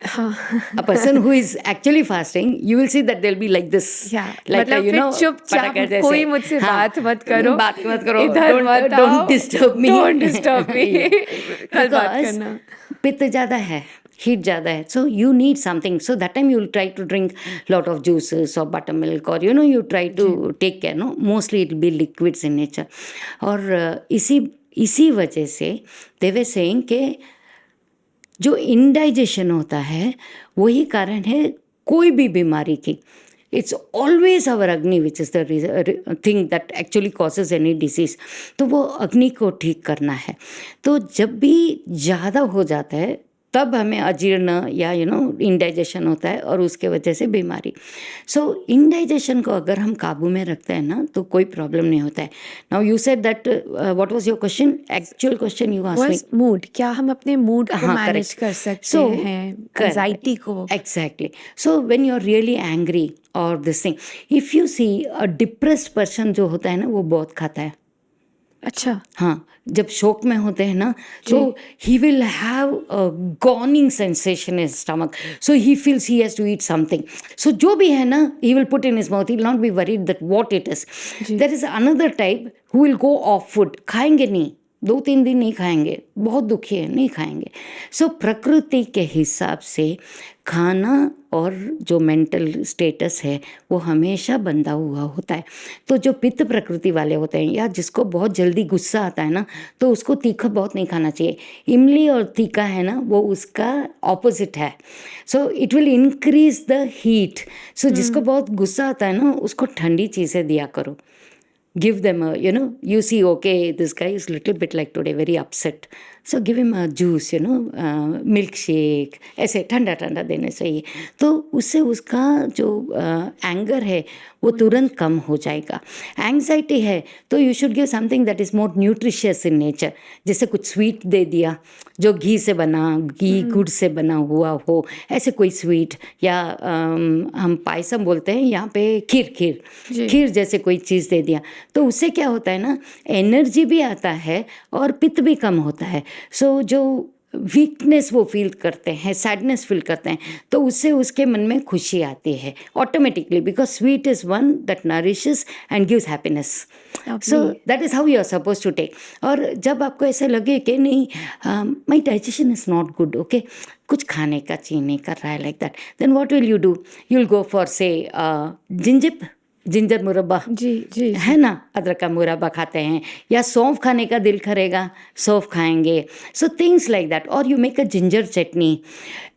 हाँ. A person who is actually fasting, you will see that they'll be like this. Yeah, like मतलब you फिर know, चुपचाप पटाखे जैसे. कोई मुझसे हाँ, बात मत करो, बात मत करो, इधर मत आओ, don't disturb me. don't disturb me. कल बात Because करना. पित्त ज़्यादा है, heat ज़्यादा है, so you need something. So that time you will try to drink lot of juices or buttermilk, or you know, you try to take care. No, mostly it will be liquids in nature. और इसी वजह से they were saying कि जो indigestion होता है वही कारण है कोई भी बीमारी की. इट्स ऑलवेज आवर अग्नि which is the thing that actually causes any disease. तो वो अग्नि को ठीक करना है. तो जब भी ज़्यादा हो जाता है तब हमें अजीर्ण या यू नो इंडाइजेशन होता है और उसके वजह से बीमारी. सो इंडाइजेशन को अगर हम काबू में रखते हैं ना तो कोई प्रॉब्लम नहीं होता है. Now you said that what was your question, actual question you asked me. Was mood, क्या हम अपने मूड को हाँ, मैनेज correct. कर सकते So, हैं correct. एंजाइटी को? Exactly. So when you're really angry or this thing, if you see a depressed person जो होता है ना वो बहुत खाता है. अच्छा. हाँ, जब शोक में होते हैं ना तो he will have a gawning sensation in his stomach. So he feels he has to eat something. So जो भी है ना he will put in his mouth. He will not be worried that what it is. There is another type who will go off food. खाएंगे नहीं, 2-3 दिन नहीं खाएंगे, बहुत दुखी है, नहीं खाएंगे. सो प्रकृति के हिसाब से खाना और जो मेंटल स्टेटस है वो हमेशा बंधा हुआ होता है. तो जो पित्त प्रकृति वाले होते हैं या जिसको बहुत जल्दी गुस्सा आता है ना तो उसको तीखा बहुत नहीं खाना चाहिए. इमली और तीखा है ना वो उसका ऑपोजिट है. So it will increase the heat. So जिसको बहुत गुस्सा आता है ना उसको ठंडी चीज़ें दिया करो. Give them a, you know, you see, okay, this guy is little bit like today, very upset. So give him a juice, you know, milkshake, ऐसे ठंडा ठंडा देने चाहिए. तो उससे उसका जो एंगर है वो तुरंत कम हो जाएगा. एंग्जाइटी है तो you should give something that is more nutritious in nature. जैसे कुछ स्वीट दे दिया जो घी से बना, घी गुड़ से बना हुआ हो, ऐसे कोई स्वीट. या हम पायसम बोलते हैं यहाँ पे, खीर जैसे कोई चीज़ दे दिया तो उससे क्या होता है ना एनर्जी भी आता है और पित्त भी कम होता है. सो जो वीकनेस वो फील करते हैं, सैडनेस फील करते हैं तो उससे उसके मन में खुशी आती है automatically. Because sweet is one that nourishes and gives happiness. So that is how you are suppose to take. और जब आपको ऐसा लगे कि नहीं my digestion is not good, okay, कुछ खाने का जी नहीं कर रहा है like that, then what will you do? You will go for say ginger murabba, जी है ना, अदरक का मुरब्बा खाते हैं. या सौंफ खाने का दिल करेगा, सौंफ खाएंगे. So things like that. और you make a ginger chutney.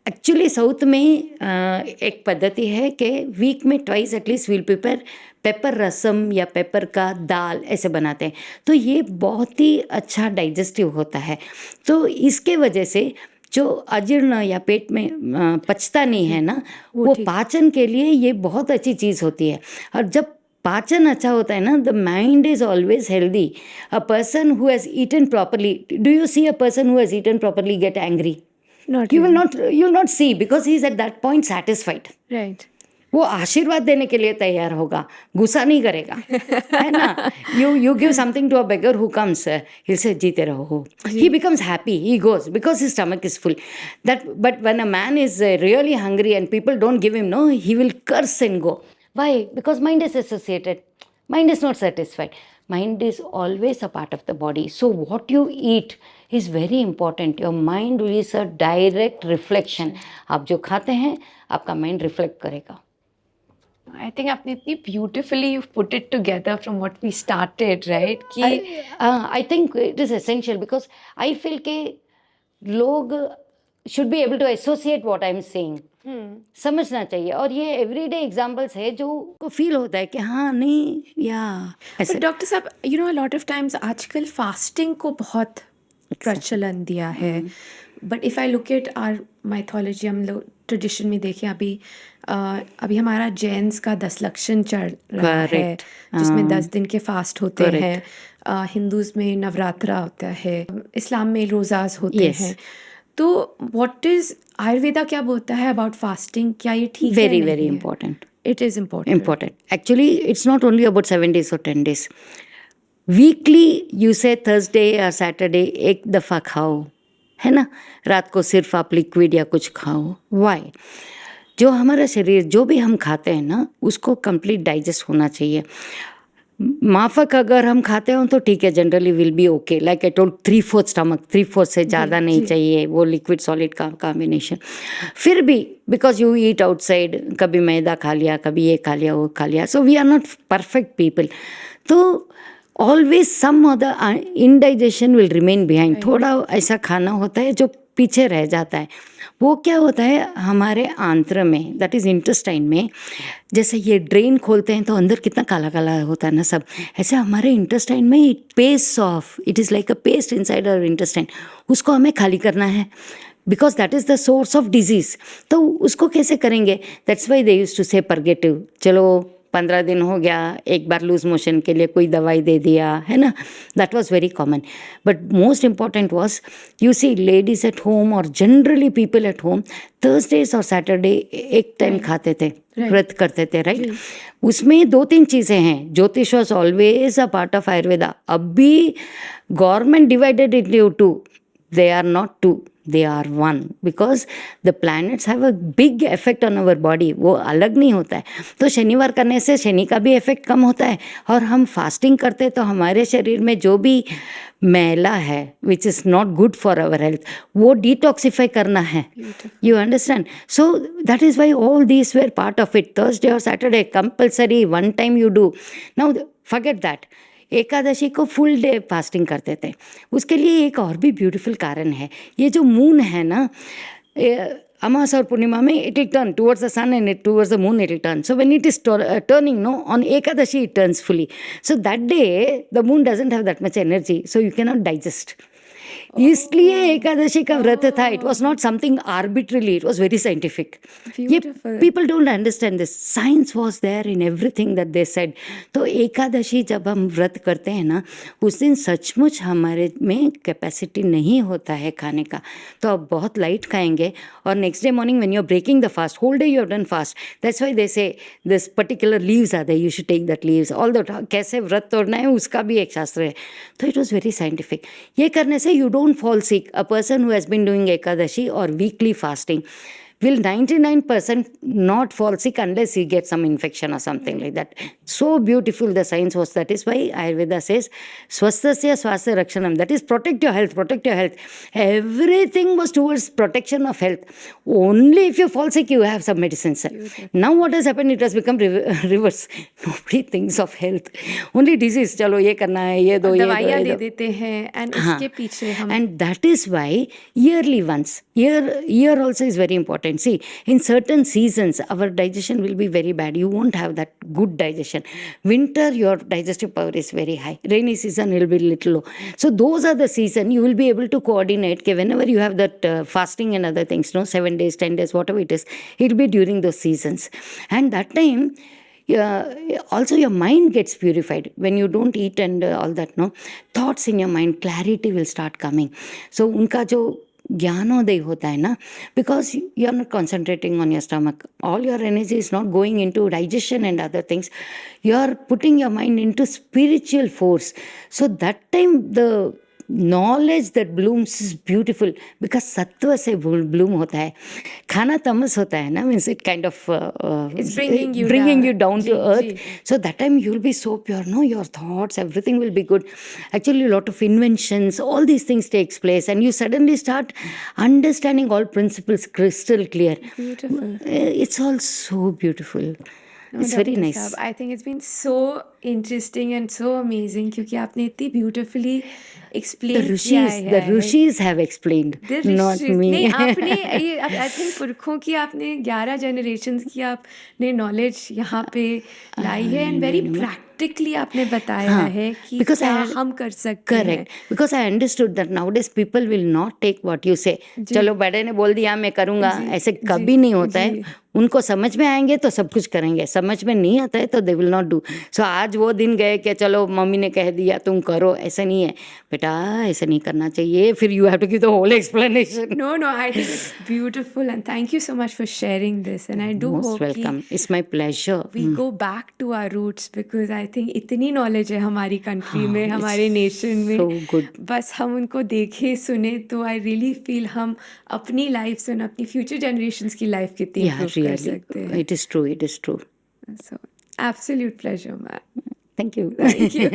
Actually south में एक पद्धति है कि वीक में twice at least will pepper rasam या पेपर का दाल ऐसे बनाते हैं. तो ये बहुत ही अच्छा डाइजेस्टिव होता है. तो इसके वजह से जो अजीर्ण या पेट में पचता नहीं है ना वो पाचन के लिए ये बहुत अच्छी चीज़ होती है. और जब पाचन अच्छा होता है ना the mind is always healthy. A person who has eaten properly, do you see a person who has eaten properly get angry? Not You will not see because he is at that point satisfied. right. वो आशीर्वाद देने के लिए तैयार होगा, गुस्सा नहीं करेगा, है ना. You give something to a beggar who comes, he'll say जीते रहो. He becomes happy, he goes because his stomach is full. But when a man is really hungry and people don't give him, no, he will curse and go. Why? Because mind is associated. Mind is not satisfied. Mind is always a part of the body. So what you eat is very important. Your mind is a direct reflection. आप जो खाते हैं आपका mind reflect करेगा. I think आपने इतनी beautifully you've put it together from what we started, right? कि I think it is essential because I feel कि लोग should be able to associate what I'm saying. समझना चाहिए. और ये एवरीडे एग्जाम्पल्स है जो को फील होता है कि हाँ नहीं या ऐसे. But डॉक्टर साहब, you know, lot of times आजकल फास्टिंग को बहुत प्रचलन दिया है. But if I look at our mythology, हम लोग ट्रेडिशन में देखें, अभी हमारा जैन्स का 10 लक्षण चल रहा है, Correct. जिसमें 10 दिन के फास्ट होते Correct. हैं. हिंदूज़ में नवरात्रा होता है, इस्लाम में रोज़ाज होते Yes. हैं. तो व्हाट इज़ आयुर्वेदा क्या बोलता है अबाउट फास्टिंग? क्या ये ठीक है? Very very important. It is important. Important. Actually, it's not only about 7 days or 10 days. Weekly, you say Thursday or Saturday, एक दफ़ा खाओ, है ना. रात को सिर्फ आप लिक्विड या कुछ खाओ. Why? जो हमारा शरीर जो भी हम खाते हैं ना उसको कंप्लीट डाइजेस्ट होना चाहिए. माफक अगर हम खाते हो तो ठीक है, generally will be okay. Like I told 3/4 stomach, 3/4 से ज़्यादा नहीं चाहिए वो लिक्विड सॉलिड का कॉम्बिनेशन. फिर भी बिकॉज यू ईट आउटसाइड, कभी मैदा खा लिया, कभी ये खा लिया, वो खा लिया. So we are not perfect people. तो always some of the indigestion will remain behind. थोड़ा ऐसा खाना होता है जो पीछे रह जाता है. वो क्या होता है हमारे आंत्र में, दैट इज़ इंटेस्टाइन में. जैसे ये ड्रेन खोलते हैं तो अंदर कितना काला काला होता है ना सब, ऐसे हमारे इंटेस्टाइन में it paste of, it is like a paste inside our intestine. उसको हमें खाली करना है because that is the source of disease. तो उसको कैसे करेंगे? That's why they used to say purgative. चलो 15 दिन हो गया, एक बार लूज मोशन के लिए कोई दवाई दे दिया, है ना. That was very common. But most important was, you see ladies at home और generally people at home Thursdays और सैटरडे एक टाइम खाते थे, व्रत करते थे, राइट. उसमें 2-3 चीज़ें हैं. ज्योतिष was always a part of Ayurveda. अब भी government divided into 2. They are not 2, they are 1 because the planets have a big effect on our body. वो अलग नहीं होता है. तो शनिवार करने से शनि का भी इफेक्ट कम होता है. और हम फास्टिंग करते तो हमारे शरीर में जो भी मैला है which is not good for our health, वो डिटॉक्सिफाई करना है. You understand? So that is why all these were part of it. Thursday और Saturday compulsory, 1 time you do. Now forget that. Ekadashi को फुल डे फास्टिंग करते थे. उसके लिए एक और भी ब्यूटीफुल कारण है. ये जो मून है ना, अमावस्या और पूर्णिमा में it will turn towards the sun and it towards the moon it will turn. So when it is turning no on Ekadashi it turns fully. So that day the moon doesn't have that much energy, so you can not digest. इसलिए एकादशी का व्रत था. It was not something arbitrarily, it was very scientific. ये people don't understand this. Science was there in everything that they said. तो एकादशी जब हम व्रत करते हैं ना, उस दिन सचमुच हमारे में कैपेसिटी नहीं होता है खाने का. तो आप बहुत लाइट खाएंगे और next day morning when you are breaking the fast, whole day you have done fast. That's why they say this particular leaves are there, you should take that leaves. All the कैसे व्रत तोड़ना है उसका भी एक शास्त्र है. तो इट वॉज वेरी साइंटिफिक. ये करने से you don't fall sick. A person who has been doing Ekadashi or weekly fasting will 99% not fall sick unless he gets some infection or something like that. So beautiful the science was. That is why Ayurveda says swasthasya swasthya rakshanam. That is protect your health, protect your health. Everything was towards protection of health. Only if you fall sick you have some medicines. Now what has happened, it has become reverse. Nobody thinks of health, only disease. चलो ये करना है, ये दो, दवाइयाँ दे देते हैं. And इसके पीछे हम, and that is why yearly once, year also is very important. See, in certain seasons our digestion will be very bad. You won't have that good digestion. Winter your digestive power is very high. Rainy season will be little low. So those are the season you will be able to coordinate. Whenever you have that fasting and other things, 7 days, 10 days, whatever it is, it will be during those seasons. And that time also your mind gets purified when you don't eat and all that. Thoughts in your mind, clarity will start coming. So उनका जो ज्ञानोदय होता है ना, because you are not concentrating on your stomach, all your energy is not going into digestion and other things, you are putting your mind into spiritual force. So that time the knowledge that blooms is beautiful, because sattva से bloom होता है, खाना तमस होता है ना, means it kind of It's bringing you down to ji, earth. Ji. So that time you will be so pure, no, your thoughts, everything will be good. Actually, a lot of inventions, all these things takes place, and you suddenly start understanding all principles crystal clear. Beautiful. It's all so beautiful. No, It's very Dr. nice. साहब, I think it's been so interesting and so amazing क्योंकि आपने इतनी beautifully explain किया है. The rishis have explained, The not rishis. me. नहीं, आपने ये I think पुरखों की आपने 11 generations की आपने knowledge यहाँ पे लाई है and very practically आपने बताया है कि because क्या I- हम कर सकते हैं. Correct. Because I understood that nowadays people will not take what you say. चलो बड़े ने बोल दिया मैं करूँगा, ऐसे कभी नहीं होता है. उनको समझ में आएंगे तो सब कुछ करेंगे, समझ में नहीं आता है तो दे विल नॉट डू. सो आज वो दिन गए कि चलो मम्मी ने कह दिया तुम करो, ऐसा नहीं है बेटा, ऐसा नहीं करना चाहिए, फिर you have to give the whole explanation. No, I think it's beautiful and thank you so much for sharing this and I do Most hope कि welcome. It's my pleasure. we go back to our roots because I think इतनी knowledge है हमारी country में, हमारे nation में. so good. बस हम उनको देखें सुने तो I really feel हम अपनी life से और अपनी future generations की life कितनी Yeah, improve कर really. सकते हैं. It is true. It is true. So absolute pleasure, ma'am. Thank you. Thank you.